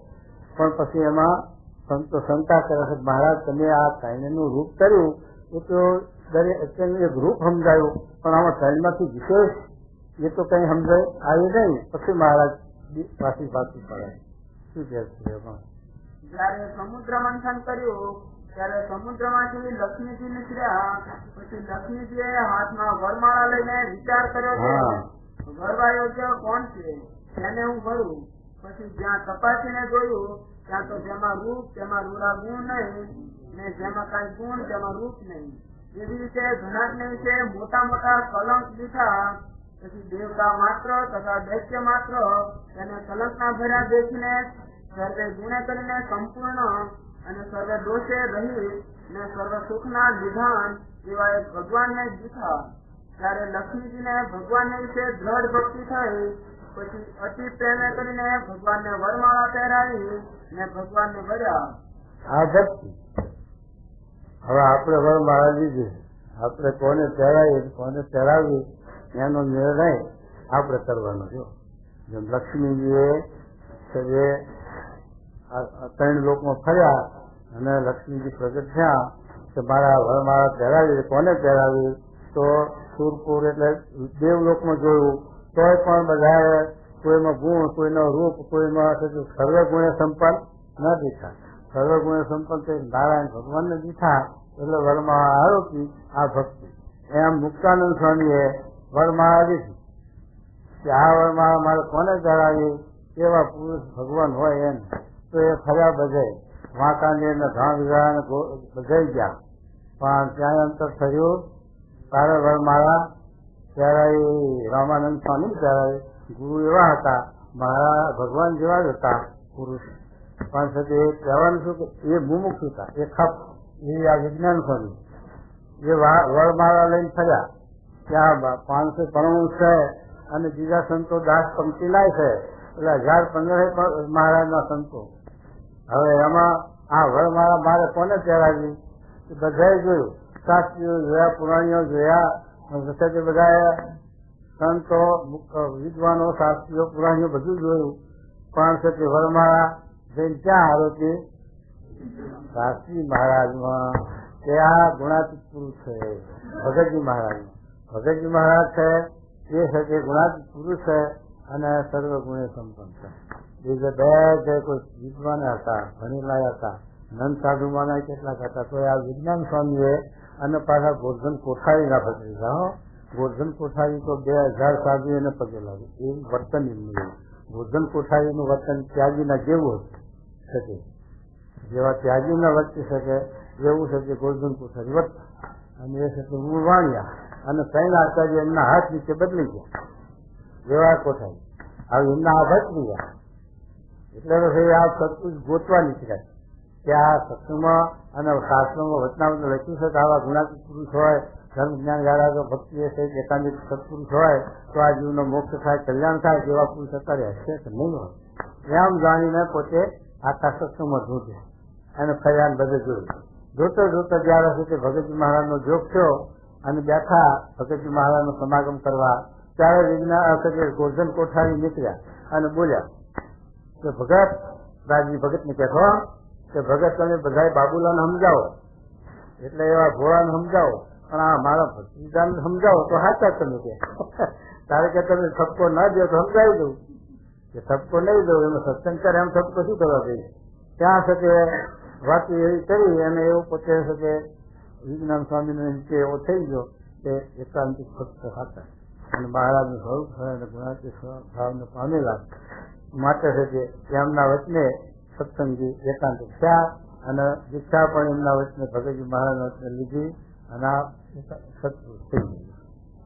પણ પછી એમાં સંતો શંકા કરે છે મહારાજ તમે આ તાઈણી નું રૂપ કર્યું એ તો દરેક એક રૂપ સમજાયું, પણ આમાં તાઈણીમાંથી વિશેષ એ તો કઈ સમજાય આવી નહીં. પછી મહારાજ પાછી પડે. શું કે છે એમાં? જયારે સમુદ્ર મંથન કર્યું ત્યારે સમુદ્ર માંથી લક્ષ્મીજી નીકળ્યા. પછી લક્ષ્મીજી હાથમાં વરમાળા લઈને વિચાર કર્યો કે વરવા યોગ્ય કોણ છે તેને હું ભરું. પછી જ્યાં તપાસીને જોયું ત્યાં તો જેમાં રૂપ તેમાં રૂરા ગુણ નહીં, ને જેમાં કઈ ગુણ તેમાં રૂપ નહીં. એવી રીતે ઘણા વિશે મોટા મોટા કલંક દીઠા. પછી દેવતા માત્ર તથા દૈત્ય માત્ર તેને કલંકના ભર્યા દેખીને સર્વે ગુણે કરીને સંપૂર્ણ અને સર્વ દોષે રહી ને સર્વ સુખના નિધાન એવા એક ભગવાનને દીઠા. ત્યારે લક્ષ્મીજીને ભગવાનને વિશે દ્રઢ ભક્તિ થઈ. પછી અતિ પ્રેમે કરીને ભગવાનને વરમાળા પહેરાવી ને ભગવાનને ભર્યા. આ ભક્તિ. હવે આપણે વરમાળા લીધી, આપણે કોને પહેરાવી કોને પહેરાવી એનો નિર્ણય આપણે કરવાનો છો. જેમ લક્ષ્મીજીએ ત્રણ લોકમાં ફર્યા અને લક્ષ્મીજી પ્રગટ થયા કે મારા વરમાળા પહેરાવી, કોને પહેરાવી? તો સુરપુર એટલે દેવલોકમાં જોયું તોય પણ બધા કોઈમાં ગુણ, કોઈનો રૂપ, કોઈમાં સર્વ ગુણે સંપન્ન ન દીઠા. સર્વ ગુણે સંપન્ન તે નારાયણ ભગવાનને દીઠા એટલે વરમાળા આરોપી આ ભક્તિ. એમ મુક્તાનંદ સ્વામીએ વરમાળા દીધી કે આ વરમાળા મારે કોને પહેરાવી? એવા પુરુષ ભગવાન હોય એમ. તો એ ફર્યા બધે વાંકાનેર ને ધામ વિવાહ બધાઈ ગયા, પણ ત્યાં અંતર થયું તારે વરમાળા પહેરાવી રામાનંદ સ્વામી પહેરાવી. ગુરુ એવા હતા, મારા ભગવાન જેવા જ હતા પુરુષ, પણ એ કહેવાનું શું કે એ મુમુક્ષ હતા, એ ખપ એ આ વિજ્ઞાન સ્વામી એ વરમાળા લઈને ફર્યા. ત્યાં 593 છે અને બીજા સંતો દાસ પંક્તિ લાય છે એટલે 1015 મહારાજના સંતો. હવે એમાં આ વરમાળા મારે કોને પહેરાવી? બધાએ જોયું, શાસ્ત્રીઓ જોયા, પુરાણીઓ જોયા, બધા સંતો વિદ્વાનો શાસ્ત્રીઓ પુરાણીઓ બધું જોયું, પણ છે કે વરમાળા જઈને ક્યાં આરોપી? શાસ્ત્રી મહારાજમાં કે આ ગુણાતીત પુરુષ છે ભગતજી મહારાજમાં. ભગતજી મહારાજ છે એ છે કે ગુણાતીત પુરુષ છે અને સર્વ ગુણે સંપન્ન છે. બીજા બે જે કોઈ વિદ્વાન હતા, ભણેલા હતા, નંદ સાધુમાના કેટલાક હતા, તો આ વિજ્ઞાન સ્વામીએ અને પાછા ગોરધન કોઠારીના પગે લાગ્યા. ગોરધન કોઠારી તો 2000 સાધુ એને પગે લાગ્યું. એવું વર્તન એમનું. ગોરધન કોઠારીનું વર્તન ત્યાગીના જેવું શકે, જેવા ત્યાગીના વર્તી શકે એવું છે કે ગોરધન કોઠારી વર્ત. અને એ છે કે વાણિયા અને ત્રણ આચાર્ય એમના હાથ નીચે બદલી ગયા એવા કોઠારી. હવે એમના હાથ બદલી ગયા એટલે આ સત્પુરુષ ગોતવા નીકળ્યા કે આ સત્સંગમાં અને શાસ્ત્રોમાં વચનામૃત લખ્યું છે કે આવા ગુણાતીત પુરુષ હોય, ધર્મ જ્ઞાન ગાળા ભક્તિ એકાંતિક સત્પુરુષ હોય તો આ જીવનો મોક્ષ થાય, કલ્યાણ થાય. જેવા પુરુષ અત્યારે હશે કે નહીં હોય એમ જાણીને પોતે આખા સત્સંગમાં જોતે અને ફર્યા બધે જોયું. જોતો જોતો જયારે છે તે ભગતજી મહારાજનો જોગ થયો અને બેઠા ભગતજી મહારાજનો સમાગમ કરવા. ત્યારે વિજ્ઞાન ગોરધન કોઠારી નીકળ્યા અને બોલ્યા કે ભગત રાજી ભગતને કહેતો કે ભગત તમે બધા બાબુલાને સમજાવો, એટલે એવા ભોળાને સમજાવો, પણ આ મારા ભક્તિદાન સમજાવો તો સાચા તમે કે તારે કે તમે ઠપકો ના દો તો સમજાવી દઉં કે ઠપકો નહીં દઉં એમાં સત્સંગ કરે એમ ઠપકો શું કરવા દઈએ? ત્યાં છે કે વાત એવી કરી અને એવું પોતે છે કે વિજ્ઞાન સ્વામીનો નીચે એવો થઈ ગયો કે એકાંતિક ભક્ત હતા અને મહારાજનું સ્વરૂપ અને ગુણાતીત ભાવને પામેલા માટે છે કે એમના વચને સત્સંગી એકાંતિક થયા અને દીક્ષા પણ એમના વચને ભગતજી મહારાજ વચને લીધી અને આ સત્સંગ થઈ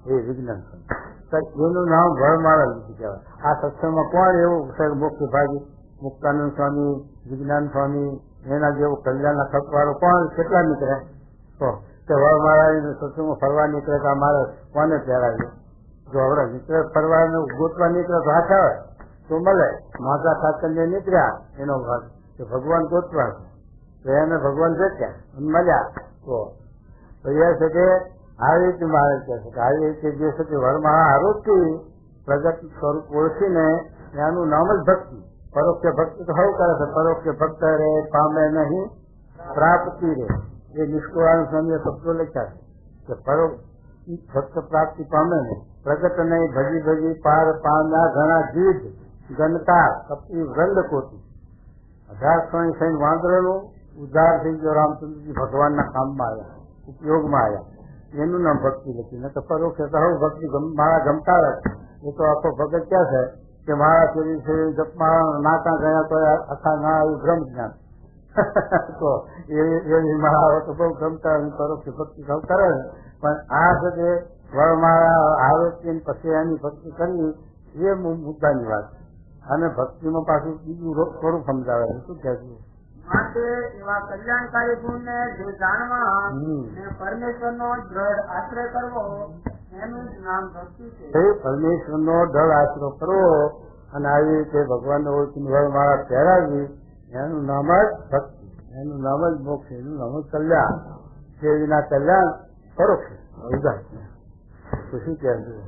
ગયું એ વિજ્ઞાન સ્વામી એનું નામ વરમાળા લીધી કહેવાય. આ સત્સંગમાં કોણ એવું મુખ્ય ભાગી મુક્તાનંદ સ્વામી, વિજ્ઞાન સ્વામી, એના જેવું કલ્યાણના ખપવાળો કોણ કેટલા નીકળે તો વરમાળા સત્સંગમાં ફરવા નીકળે તો મારે કોને પહેરાવ્યું? જો હવે નીકળે ફરવા ગોતવા નીકળે તો હાથ આવે તો મળે. માતા ખાતરને નીકળ્યા એનો ભાગ કે ભગવાન ગોતવા તો એને ભગવાન જત્યા અને મળ્યા તો એ છે કે આવી રીતે મારે કહે છે કે આવી રીતે જે છે કે વરમાળા આરોપથી પ્રગટ સ્વરૂપ ઓળખીને એનું નામ જ ભક્તિ. પરોક્ષ ભક્તિ તો હવે કરે છે. પરોક્ષ ભક્ત રે પામે નહીં પ્રાપ્તિ રે. એ નિષ્કુળાનંદ સ્વામીએ શબ્દો લખ્યા છે કે પરોક્ષ ભક્ત પ્રાપ્તિ પામે નહીં, પ્રગટ નહીં ભજી ભજી પાર પામ્યા ઘણા જીદ ગણતા કપી વૃંદ કોટી. 1860 વાંદરોનું ઉદ્ધાર થઈ ગયો. રામચંદ્રજી ભગવાનના કામમાં આવ્યા, ઉપયોગમાં આવ્યા. એનું નામ ભક્તિ લખી. ન તો પરોક્ષ તો હવે ભક્તિ મારા ગમતા રહે. એ તો આખો ભગત ક્યાં છે કે મારા ચોરી છે જપમાં નાતા ગયા તો આખા ના આવ્યું બ્રહ્મ જ્ઞાન તો એવી મારા તો બહુ ગમતા પરોક્ષ ભક્તિ સૌ કરે છે. પણ આ છે કે વરમાળા આવે પછી એની ભક્તિ કરવી એ મુદ્દાની વાત. અને ભક્તિમાં પાછું બીજું થોડું સમજાવે છે. શું કહેવું? માટે એવા કલ્યાણકારી ગુણને જે જાણવા ને પરમેશ્વરનો દ્રઢ આશ્રય કરવો એનું જ નામ ભક્તિ છે. પરમેશ્વરનો દ્રઢ આશ્રય કરવો અને આવી રીતે ભગવાનને ઓળખીને વરમાળા પહેરાવી એનું નામ જ ભક્તિ, એનું નામ જ મોક્ષ, એનું નામ જ કલ્યાણ. તે વિના કલ્યાણ પરોક્ષ તો શું કહેવું?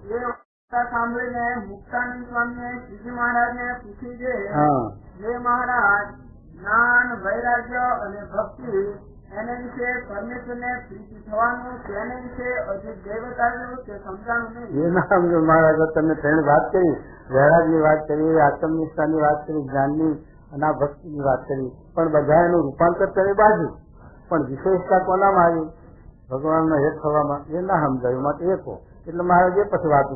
સાંભળીને મુક્તાનંદ સ્વામીએ શ્રીજી મહારાજને પૂછ્યું છે, હે મહારાજ, જ્ઞાન, વૈરાગ્ય અને ભક્તિ એને વિશે પરમેશ્વરને પ્રીતિ થવાનું તેને વિશે હજી દૈવત આવ્યું કે સમજાણું નહીં? એ ના સમજો મહારાજ. તમે ત્રણ વાત કરી, વૈરાગની વાત કરી, આત્મનિષ્ઠાની વાત કરી, જ્ઞાનની અને આ ભક્તિની વાત કરી, પણ બધા એનું રૂપાંતર કરી બાજુ. પણ વિશેષતા કોનામાં આવી? ભગવાનનો હેત થવામાં. એ ના સમજાયું માટે એ કહો. એટલે મહારાજ એ પછી વાત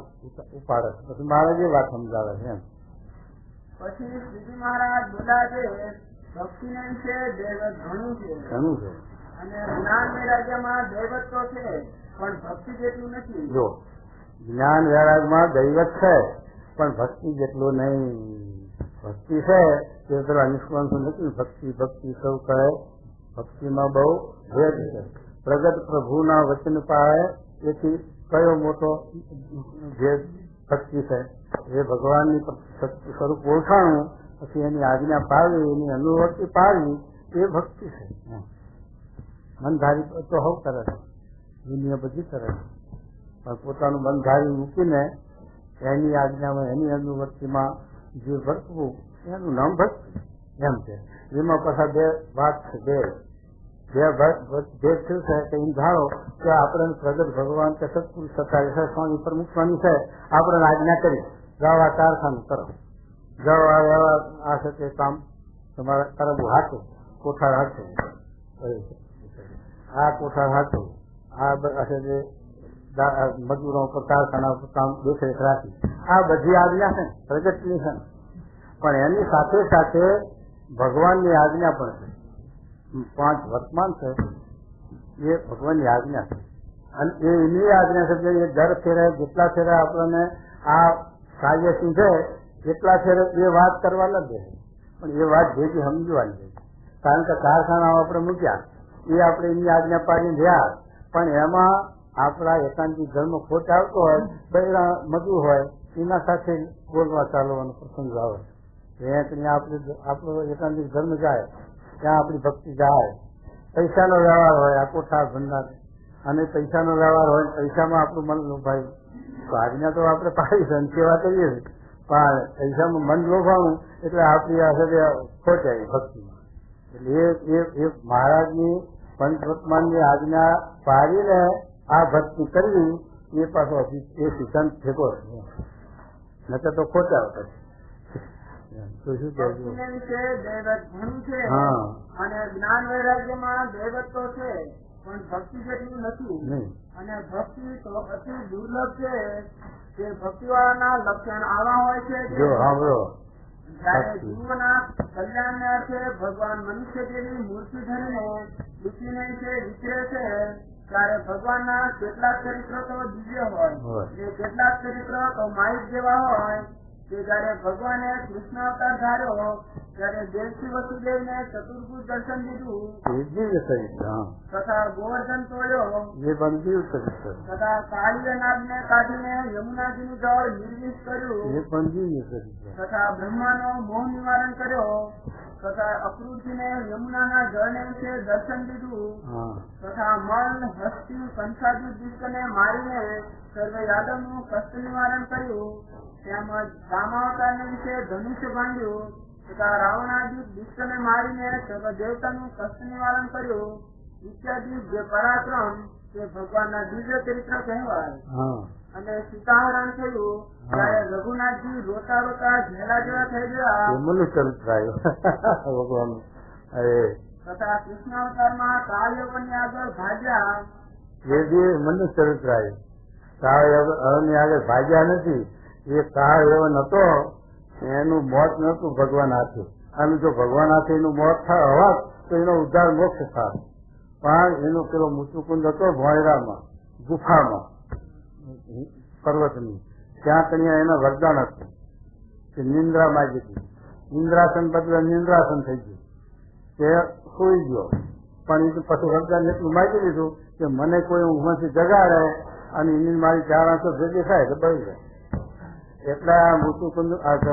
ઉપાડે, પછી મહારાજ એ વાત સમજાવે છે એમ. પછી શ્રીજી મહારાજ બોલ્યા છે, ભક્તિને વિશે દૈવત ઘણું છે અને જ્ઞાન વૈરાગ્યમાં દૈવત તો છે પણ ભક્તિ જેટલું નથી. જો જ્ઞાન વૈરાગમાં દૈવત છે પણ ભક્તિ જેટલું નહીં. ભક્તિ છે તે પેલા નિષ્કાંત નથી. ભક્તિ સૌ કહે ભક્તિમાં બહુ ભેદ છે. પ્રગટ પ્રભુના વચન પાળે એથી કયો મોટો ભેદ ભક્તિ છે? એ ભગવાનની સ્વરૂપ ઓળખાણું પછી એની આજ્ઞા પાળવી, એની અનુવર્તી પાળવી એ ભક્તિ છે. મનધારી તો હવ કરે છે, દુનિયા બધી કરે છે, પણ પોતાનું મનધારી મૂકીને એની આજ્ઞામાં એની અનુવર્તીમાં જે ભટકવું એનું નામ ભક્તિ એમ છે. એમાં પાછા બે વાત છે. ભેદ થયું છે કે એમ ધારો કે આપણે પ્રગટ ભગવાન કે સત્પુરુષ સત્તારી છે, સ્વામી પ્રમુખ સ્વામી છે, આપણે આજ્ઞા કરી જાઓ આ કારખાનું કરો, જાઓ આ છે તે કામ તમારે કરવું, હાથું કોઠાર હાથું, આ કોઠાર હાથું, આ મજૂરો ઉપર કારખાના ઉપર કામ દેખરેખ રાખી, આ બધી આજ્ઞા છે પ્રગટની છે. પણ એની સાથે સાથે ભગવાનની આજ્ઞા પણ છે. 5 વર્તમાન છે એ ભગવાનની આજ્ઞા છે અને એની આજ્ઞા છે કે એ દર ફેરે જેટલા ફેરે આપણને આ કાર્ય શું છે એટલા ફેરે એ વાત કરવા ન દે, પણ એ વાત ભેગી સમજવાની છે. કારણ કે કારખાનાઓ આપણે મૂક્યા એ આપણે એની આજ્ઞા પાડીને રહ્યા, પણ એમાં આપણા એકાંતિક ધર્મ ખોટ આવતો હોય, બૈરા મજૂર હોય એના સાથે બોલવા ચાલવાનો પ્રસંગ આવે. આપણો એકાંતિક ધર્મ જાય ત્યાં આપણી ભક્તિ જાય. પૈસાનો વ્યવહાર હોય, આ કોઠા ભંડાર અને પૈસાનો વ્યવહાર હોય, પૈસામાં આપણું મન લોભાયું તો આજ્ઞા તો આપણે પાડી છે, સેવા કરીએ છીએ, પણ પૈસામાં મન લોભાવું એટલે આપણી આ સાથે ખોટાય ભક્તિમાં. એટલે એ મહારાજની પંચવર્તમાનની આજ્ઞા પાડીને આ ભક્તિ કરવી એ પાછો એ સિદ્ધાંત ભેગો છે, નકર તો ખોટા વખત. વિશે દૈવત ઘણું છે અને જ્ઞાન વૈરાગ્યમાં દૈવત તો છે પણ ભક્તિ જેટલું નથી નહીં. અને ભક્તિ તો અતિ દુર્લભ છે. તે ભક્તિવાળાના લક્ષણ આવા હોય છે કે જો સાંભળો, જયારે જીવના કલ્યાણને અર્થે ભગવાન મનુષ્ય જેવી મૂર્તિ ધરીને પૃથ્વીને વિશે વિચરે છે ત્યારે ભગવાનના કેટલાક ચરિત્ર તો દિવ્ય હોય ને કેટલાક ચરિત્ર તો માહિત જેવા હોય કે જયારે ભગવાને કૃષ્ણ અવતાર ધાર્યો ત્યારે દેવકી વસુદેવને ચતુર્ભુજ દર્શન દીધું એ દિવ્ય ચરિત્ર. તથા ગોવર્ધન તોડ્યો એ પણ દિવ્ય ચરિત્ર. તથા કાળીય નાગને કાઢીને યમુનાજીનું જળ નિર્વિષ કર્યું એ પણ દિવ્ય ચરિત્ર. તથા બ્રહ્માનો મોહ નિવારણ કર્યો તથા અક્રૂરજીને યમુનાના જળને વિશે દર્શન દીધું તથા મન હસ્તી કંસાદી દુષ્ટને મારીને સર્વ યાદવનું કષ્ટ નિવારણ કર્યું તેમજ રામાવતારને વિશે ધનુષ્ય બાંધ્યું તથા રાવણાદી દુષ્ટને મારીને સર્વ દેવતાનું કષ્ટ નિવારણ કર્યું ઇત્યાદિ જે પરાક્રમ તે ભગવાનના દિવ્ય ચરિત્ર કહેવાય. અને સીતાહરણ થયું ત્યારે રઘુનાથજી રોતા રોતા ઝેલા જેવા થઈ ગયા મનુષ્ય ચરિત્ર આવ્યું ભગવાન. તથા કૃષ્ણ અવતારમાં કાળયોગની આગળ ભાગ્યા એ જે મનુષ્ય ચરિત્ર આવ્યું. કાળની આગળ ભાગ્યા નથી. એ કાળ એવો નતો, એનું મોત નતું ભગવાન હાથે. અને જો ભગવાન હાથે એનું મોત થાય તો એનો ઉદ્ધાર મોક્ષ થાય. પણ એનો પેલો મુચુકુંદ હતો ભોયરામાં ગુફામાં પર્વતની, ત્યાં કન્યા એના વરદાન હતું કે નિંદ્રા માગી હતી. ઇન્દ્રાસન બદલે નિંદ્રાસન થઈ ગયું, તે સુઈ ગયો. પણ એ પછી વરદાન એટલું માગી લીધું કે મને કોઈ ઊંઘમાંથી જગાડે અને એની મારી 4 આંખો ભેગી થાય તો બળી જાય. એટલે મુચુકુંદ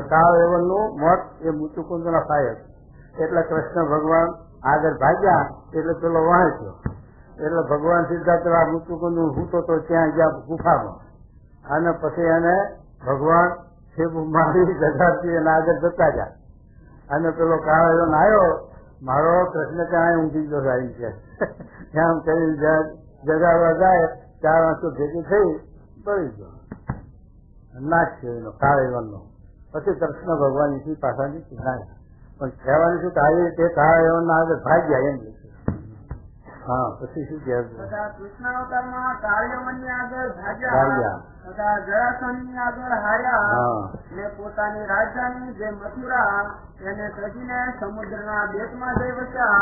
કાળ એવનનું મોત એ મુચુકુંદ ના થાય હતું. એટલે કૃષ્ણ ભગવાન આગળ ભાગ્યા એટલે પેલો વાંચ્યો. એટલે ભગવાન સીધા મુચુકુંદ હૂતો તો ત્યાં ગયા ગુફામાં. અને પછી એને ભગવાન છેબુ મારી જગાડતી અને આગળ જતા ગયા. અને પેલો કાળ એવન આવ્યો, મારો કૃષ્ણ ક્યાં ઊંઘી ગયો આવી છે એમ કરી જગાડવા જાય, 4 આંખો ભેગી થઈ બળી ગયો. નાશ થયો એનો કાળેવનનો. પછી કૃષ્ણ ભગવાન થી પાછા નીકળી નાખ્યા. પણ કહેવાનું શું કે આવી રીતે કાળેવનના આગળ ભાગ્યા એમ. હા, પછી શું કહેવું? કૃષ્ણ અવતારમાં કાળયવનની આગળ ભાગ્યા તથા જરાસંધની આગળ હાર્યા ને પોતાની રાજધાની જે મથુરા તેને ત્યજીને સમુદ્રના બેટમાં જઈ વસ્યા.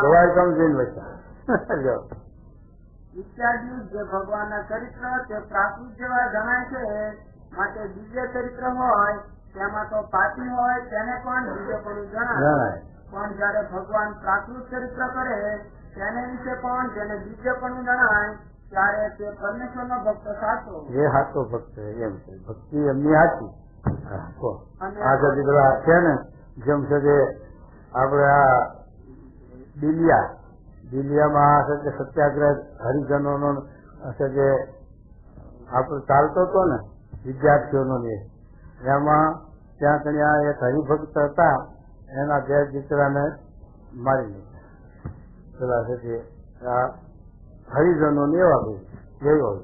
ઇત્યાદિ જે ભગવાનના ચરિત્ર તે પ્રાકૃત જેવા જણાય છે. માટે દિવ્ય ચરિત્ર હોય તેમાં તો પાપી હોય તેને પણ દિવ્યપણું જણાય. પણ જયારે ભગવાન પ્રાકૃત ચરિત્ર કરે તેને વિશે પણ જેને દિવ્યપણું જણાય ત્યારે તે પરમેશ્વરનો ભક્ત સાચો. એ સાચો ભક્ત એમ છે. ભક્તિ એમની સાચી. આગળ પેલા છે ને જેમ છે કે આપડે આ દિલિયામાં છે કે સત્યાગ્રહ હરિજનો નો છે કે આપડે ચાલતો હતો ને વિદ્યાર્થીઓનો એમાં ત્યાં કન્યા એક હરિભક્ત હતા, એના 2 દીકરાને મારી નાખ્યા. પેલા છે કે હરિજનો ને એવા હોય.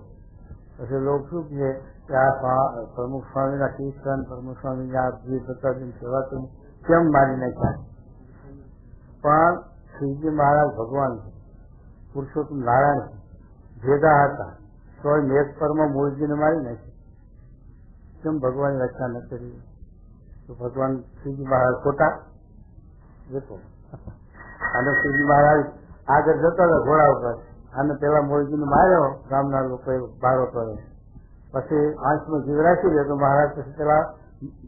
પછી લોકો શું કહે કે આ પ્રમુખ સ્વામીના કીર્તન, પ્રમુખ સ્વામી આ ભક્તાજી સેવા કેમ મારી નાખ્યા? પણ શ્રીજી મહારાજ ભગવાન છે, પુરુષોત્તમ નારાયણ છે, ભેગા હતા તો મેઘ પરમાં મૂળજીને મારી નાખી. કેમ ભગવાનની રક્ષા ન કરી? તો ભગવાન શ્રીજી મહારાજ ખોટા જતો. અને શ્રીજી મહારાજ આગળ જતા હતા ઘોડા ઉપર, અને પેલા મોરજીને માર્યો ગામના લોકોએ બારો કર્યો. પછી આંખમાં જીવ રાખી દે તો મહારાજ પછી પેલા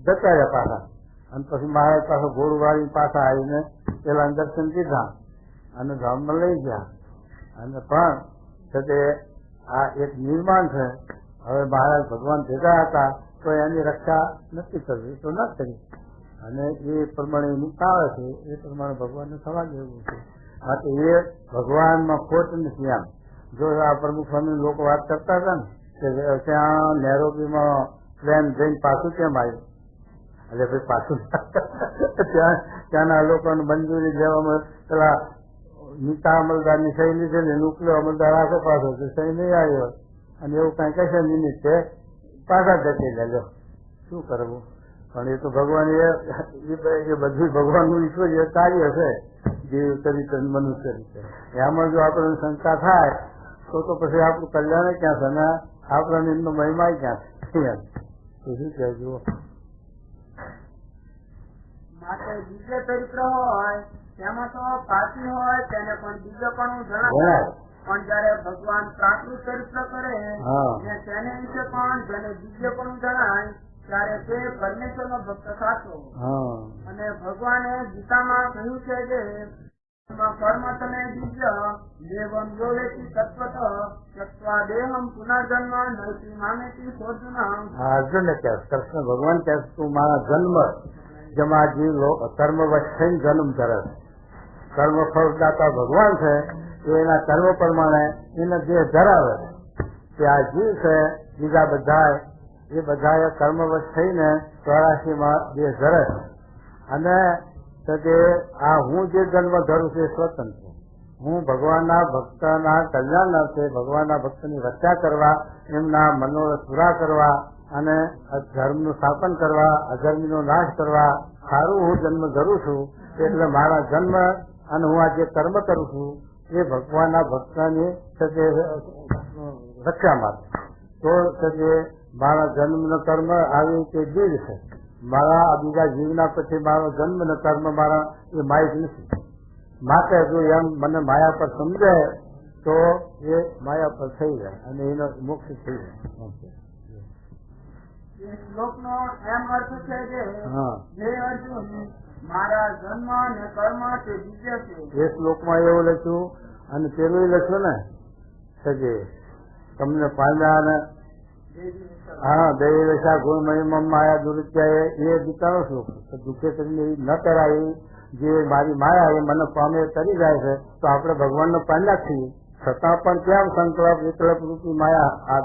જતા રહ્યા પાછા. અને પછી મહારાજ પાછો ઘોડું વાળી પાછા આવીને પેલા દર્શન દીધા અને ગામમાં લઈ ગયા. અને પણ છતે આ એક નિર્માણ છે. હવે મહારાજ ભગવાન ભેગા હતા તો એની રક્ષા નથી કરવી તો ન કરી. અને એ પ્રમાણે એનું કાળ છે, એ પ્રમાણે ભગવાનને થવા જેવું છે. માટે એ ભગવાનમાં ખોટ નથી. આમ જો આ પ્રમુખ સ્વામી લોકો વાત કરતા હતા ને કે ત્યાં નેરોબીમાં પ્લેન જઈને પાછું કેમ આવ્યું, એટલે ભાઈ પાછું ત્યાંના લોકોને મંજૂરી લેવામાં પેલા નીતા અમલદારની સહી લીધે ને ઉપલો અમલદાર આખો પાછો સહી નહીં આવ્યો અને એવું કઈ કશે નિમિત્તે પાછા જતી લેજો. શું કરવું? પણ એ તો ભગવાન એ બધું ભગવાનનું ઈશ્વરીય કાર્ય છે. દેવ ચરિત્ર મનુષ્ય રીતે એમાં જો આપણને શંકા થાય તો પછી આપણું કલ્યાણ ક્યાં છે અને આપણા એમનો મહિમા ક્યાં છે તો શું કહેજો. માટે દિવ્ય ચરિત્ર હોય તેમાં તો પાછી હોય તેને પણ દિવ્ય પણ જણાય, પણ જયારે ભગવાન પ્રાકૃત ચરિત્ર કરે ને તેને વિશે પણ જેને દિવ્ય પણ જણાય ત્યારે તે પરમેશ્વર નો ભક્ત સાચો. અને ભગવાને ગીતામાં કહ્યું છે કે કર્મ તમે દિવ્ય દેવમ યોવેતી તત્વત તત્વા દેહમ પુનર્જન્મ નૈતિ મામેતી શોધન. અર્જુન ને કહે કૃષ્ણ ભગવાન કહે તું મારા જન્મ જેમાં જીવ કર્મ વશ થઈને જન્મ કરે છે. કર્મ ફળદાતા ભગવાન છે એના કર્મ પ્રમાણે એને દેહ ધરાવે તે આ જીવ છે બીજા બધા એ બધા કર્મ વશ થઈને 84 દેહ ધરે છે. અને આ હું જે જન્મ ધરું છું એ સ્વતંત્ર. હું ભગવાનના ભક્તના કલ્યાણ અર્થે ભગવાનના ભક્તની રક્ષા કરવા, એમના મનોરથ પૂરા કરવા અને ધર્મનું સ્થાપન કરવા, અધર્મનો નાશ કરવા સારું હું જન્મ ધરું છું. એટલે મારા જન્મ અને હું આ જે કર્મ કરું છું એ ભગવાનના ભક્તની રક્ષા માટે. તો મારા જન્મનો કર્મ આવી તે જીવ છે. મારા બીજા જીવના પછી મારો જન્મ ને કર્મ મારા એ માહિત નથી. માટે જો એમ મને માયા પર સમજે તો એ માયા પર થઈ જાય અને એનો મોક્ષ થઈ જાય. શ્લોકનો એમ અર્થ છે કે હે અર્જુન મારા જન્મ અને કર્મ તે દિવ્ય છે. એ શ્લોકમાં એવું લખ્યું અને પેલું લખ્યું ને કે તમને પામ્યા ને દૈવી દશા ગુણ મહિમ માયા દુરુત્યા એ ગીતાનો શ્લોક દુઃખે કરીને ન કરાવી જે મારી માયા એ મને પામે કરી જાય છે તો આપણે ભગવાનનો પામ્યા છીએ છતાં પણ કેમ સંકલ્પ વિકલ્પ રૂપી માયા આ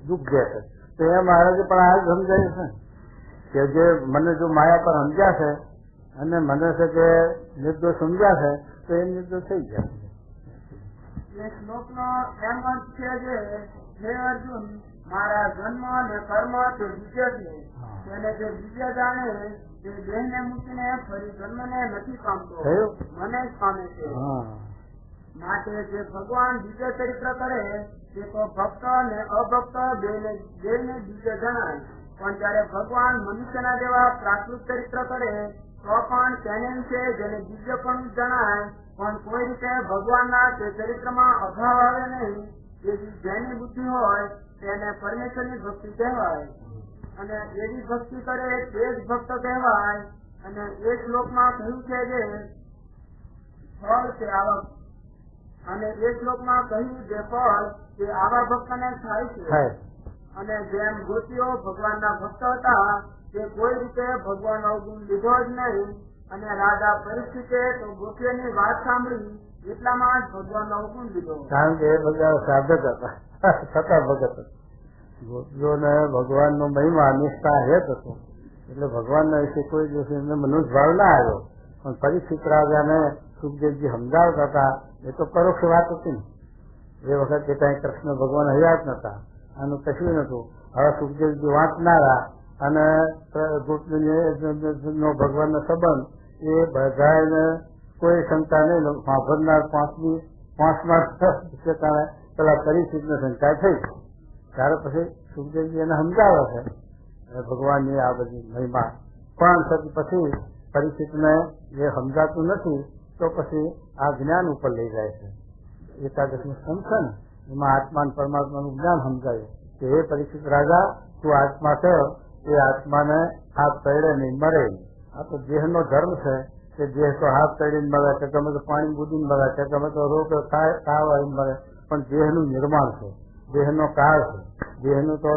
દુઃખ દે છે. તો એ મહારાજે પણ આ સમજાય છે કે જે મને જો માયા પર સમજ્યા છે અને મને છે કે નિર્દોષ સમજ્યા છે તો એ નિર્દોષ થઈ ગયા. એ શ્લોકનો એમ અર્થ છે કે હે અર્જુન મારા જન્મ અને કર્મ તે દિવ્ય છે. તેને જે દિવ્ય જાણે તે દેહને મૂકીને ફરી જન્મને નથી પામતો, મને જ પામે છે. માટે જે ભગવાન દિવ્ય ચરિત્ર કરે તે તો ભક્ત અને અભક્ત બેને દિવ્ય જણાય. પણ જયારે ભગવાન મનુષ્યના જેવા પ્રાકૃત ચરિત્ર કરે તો પણ તેને વિશે જેને દિવ્ય પણ જણાય પણ કોઈ રીતે ભગવાનના તે ચરિત્રમાં અભાવ આવે નહીં એવી જેની બુદ્ધિ હોય તેને પરમેશ્વરની ભક્તિ કહેવાય. અને એવી ભક્તિ કરે તે જ ભક્ત કહેવાય. અને એ શ્લોકમાં કહ્યું છે કે ફળ તે આવક અને એ શ્લોકમાં કહ્યું જે ફળ તે આવા ભક્તને થાય છે. અને જેમ ગોપીઓ ભગવાનના ભક્ત હતા તે કોઈ રીતે ભગવાનનો ગુણ લીધો જ નહીં અને રાજા પરિસ્થિતિ તો ગોપીઓની વાત સાંભળી એટલામાં જ ભગવાનનો ગુણ લીધો. કારણ કે એ બધા સાધક હતા છતાં ભગત ગોપીઓને ભગવાનનો મહિમા નિષ્ઠા હેત હતો એટલે ભગવાનના વિશે કોઈ દિવસ એમને મનુષ્ય ભાવ ના આવ્યો. પણ પરીક્ષિત રાજાને સુખદેવજી સમજાવતા હતા એ તો પરોક્ષ વાત હતી ને એ વખતે કઈ કૃષ્ણ ભગવાન હયાત નતા આનું કશું નતું. હવે સુખદેવજી વાંચનારા અને ગોપીનો ભગવાનનો સંબંધ એ બધાને કોઈ શંકા નહીં સાંભળનાર પાંચમાં પેલા પરીક્ષિતને શંકા થઈ. ત્યારે પછી સુખદેવજી એને સમજાવે છે ભગવાનની આ બધી મહિમા. પણ પછી પરીક્ષિતને એ સમજાતું નથી તો પછી આ જ્ઞાન ઉપર લઈ જાય છે. એકાદશનું સ્કંદ છે ને એમાં આત્મા પરમાત્માનું જ્ઞાન સમજાયું કે હે પરીક્ષિત રાજા તું આત્મા છે એ આત્માને હાથ તળે નહીં મરે. આ તો દેહનો ધર્મ છે કે દેહ તો હાથ તળીને મળે કે ગમે તો પાણી બુદીને મળે કે ગમે તો રોગ તાવ આવીને મળે પણ દેહનું નિર્માણ છે, દેહનો કાળ છે, દેહનું તો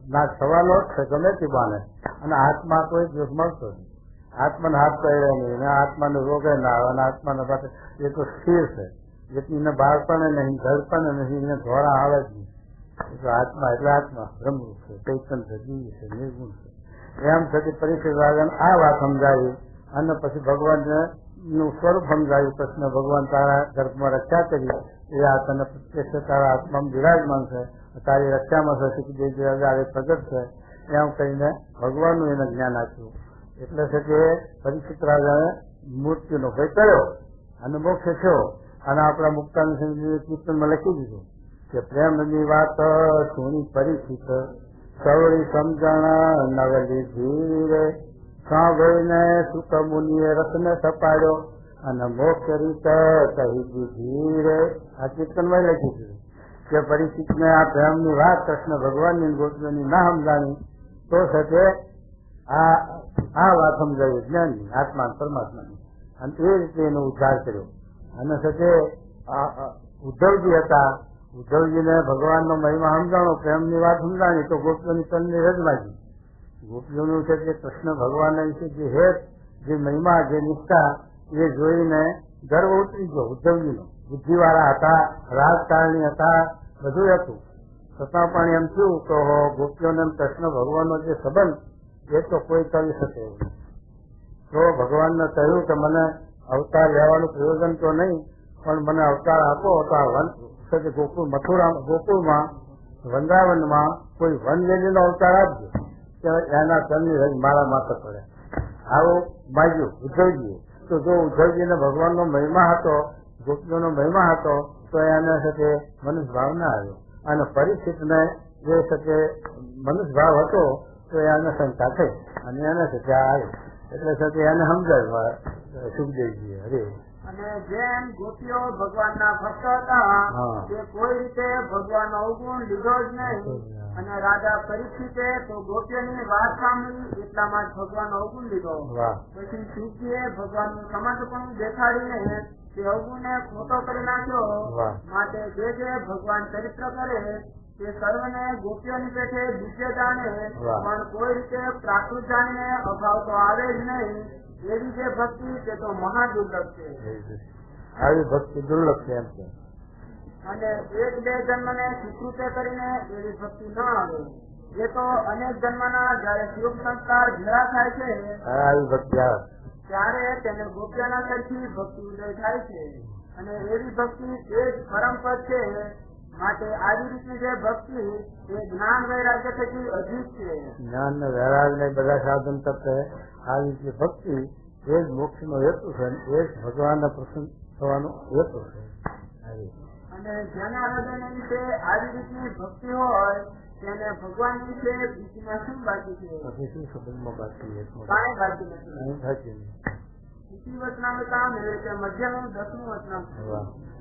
નાશ થવાનો જ છે ગમે તે બાને. અને આત્મા કોઈ દિવસ મળતો નહીં. આત્માને હાથ તળે નહીં, આત્માને રોગે ના આવે અને આત્માને પાસે એ તો સ્થિર છે. જેટલી બાળપણ નહીં, ઘરપણ નહીં, એને ધોરા આવે જ નહીં. એટલે આત્મા બ્રહ્મરૂપ છે, ચૈતન્ય છે, દિવ્ય છે, નિર્ગુણ છે. એમ થતી પરીક્ષિત રાજાને આ વાત સમજાવી અને પછી ભગવાન નું સ્વરૂપ સમજાવ્યું. કૃષ્ણ ભગવાન તારા ગર્ભમાં રક્ષા કરી એ આ તને પ્રત્યક્ષ તારા આત્મામાં બિરાજમાન છે, તારી રક્ષામાં છે, સુખદેવજી રાજા પ્રગટ છે એમ કહીને ભગવાનનું એને જ્ઞાન આપ્યું. એટલે છે કે પરીક્ષિત રાજાને મૃત્યુનો ભય કર્યો અને મોક્ષ થયો. અને આપણા મુક્તાનંદ કીર્તનમાં લખી દીધું કે પ્રેમની વાત સુણી પરિચિત સવળી સમજણ નવલી ધીરે સાંભળીને સુખ મુનિએ રસને સપાડ્યો અને મોક્ષ રીત કહી દીધી રે. આ કીર્તનમાં લખી દીધું કે પરિચિતને આ પ્રેમની વાત કૃષ્ણ ભગવાનની ગોત્રની ના સમજાણી તો સાથે આ વાત સમજાવી જ્ઞાનની આત્મા પરમાત્માની. અને એ રીતે એનો ઉદ્ધાર કર્યો. અને સાથે ઉદ્ધવજી હતા, ઉદ્ધવજીને ભગવાનનો મહિમા સમજાણો, પ્રેમની વાત સમજાણી તો ગોપીઓની તનની રજમાજી. ગોપીઓનું છે કે કૃષ્ણ ભગવાન વિશે જે હેત, જે મહિમા, જે નિષ્ઠા એ જોઈને ગર્વ ઉતરી ગયો ઉદ્ધવજીનો. બુદ્ધિવાળા હતા, રાજકારણી હતા, બધું હતું. છતાં પણ એમ થયું તો ગોપીઓને કૃષ્ણ ભગવાનનો જે સંબંધ એ તો કોઈ કરી શકે એવું. તો ભગવાનને કહ્યું કે મને અવતાર લેવાનું પ્રયોજન તો નહીં, પણ મને અવતાર આપો તો આ વન ગોકુળ મથુરા ગોકુળમાં વૃંદાવનમાં કોઈ વનવેલીનો અવતાર આપજો કે એના તનની રજ મારા માથે પડે. આવું માગ્યું ઉદ્ધવજીએ. તો જો ઉદ્ધવજીને ભગવાનનો મહિમા હતો, ગોપીઓનો મહિમા હતો, તો એના સાથે મનુષ્ય ભાવ ના આવ્યો. અને પરિસ્થિતિને જે સાથે મનુષ્ય ભાવ હતો તો એને શંકા થઈ અને એને સાથે આવ્યો. એટલે સાથે એને સમજાવ્યું સુખદેવજીએ. હરે. અને જેમ ગોપીઓ ભગવાનના ભક્ત હતા તે કોઈ રીતે ભગવાનનો અવગુણ લીધો જ નહીં. અને રાજા પરીક્ષિતે તો ગોપીઓની વાત સાંભળી એટલામાં જ ભગવાનનો અવગુણ લીધો. પછી શિવજીએ ભગવાનનું સમર્પણ દેખાડીને તે અવગુણને ખોટો કરી નાખ્યો. માટે જે ભગવાન ચરિત્ર કરે તે સર્વને ગોપીઓની પેઠે દિવ્ય જાણે, પણ કોઈ રીતે પ્રાકૃત જાણીને અભાવ તો આવે જ નહીં. એવી જે ભક્તિ તે તો મહા દુર્લભ છે. આવી ભક્તિ દુર્લભ છે એમ છે. અને એક બે જન્મને સ્વીકૃતે કરીને એવી ભક્તિ ન આવે. એ તો અનેક જન્મના જયારે શિવ સંસ્કાર ભેળા થાય છે આવી ભક્તિ આવે ત્યારે તેને ગોપ્યાના સરખી ભક્તિ ઉદય થાય છે. અને એવી ભક્તિ તે જ પરમ પદ છે. માટે આવી રીતની જે ભક્તિ એ જ્ઞાન વૈરાગ્ય થકી અધિક છે. જ્ઞાન ને વૈરાગ ને બધા સાધન તત્વ આવી જે ભક્તિ એ જ મોક્ષ નો હેતુ છે, એ જ ભગવાન પ્રસન્ન થવાનો હેતુ છે. અને જેના હૃદય વિશે આવી રીતની ભક્તિ હોય તેને ભગવાન વિશે બીજીમાં શું બાકી છે? પછી શું સંબંધમાં બાકી? કાંઈ બાકી નથી. બાકી નહીં. વચનામૃતા મધ્યનું 10મું વચનામૃત.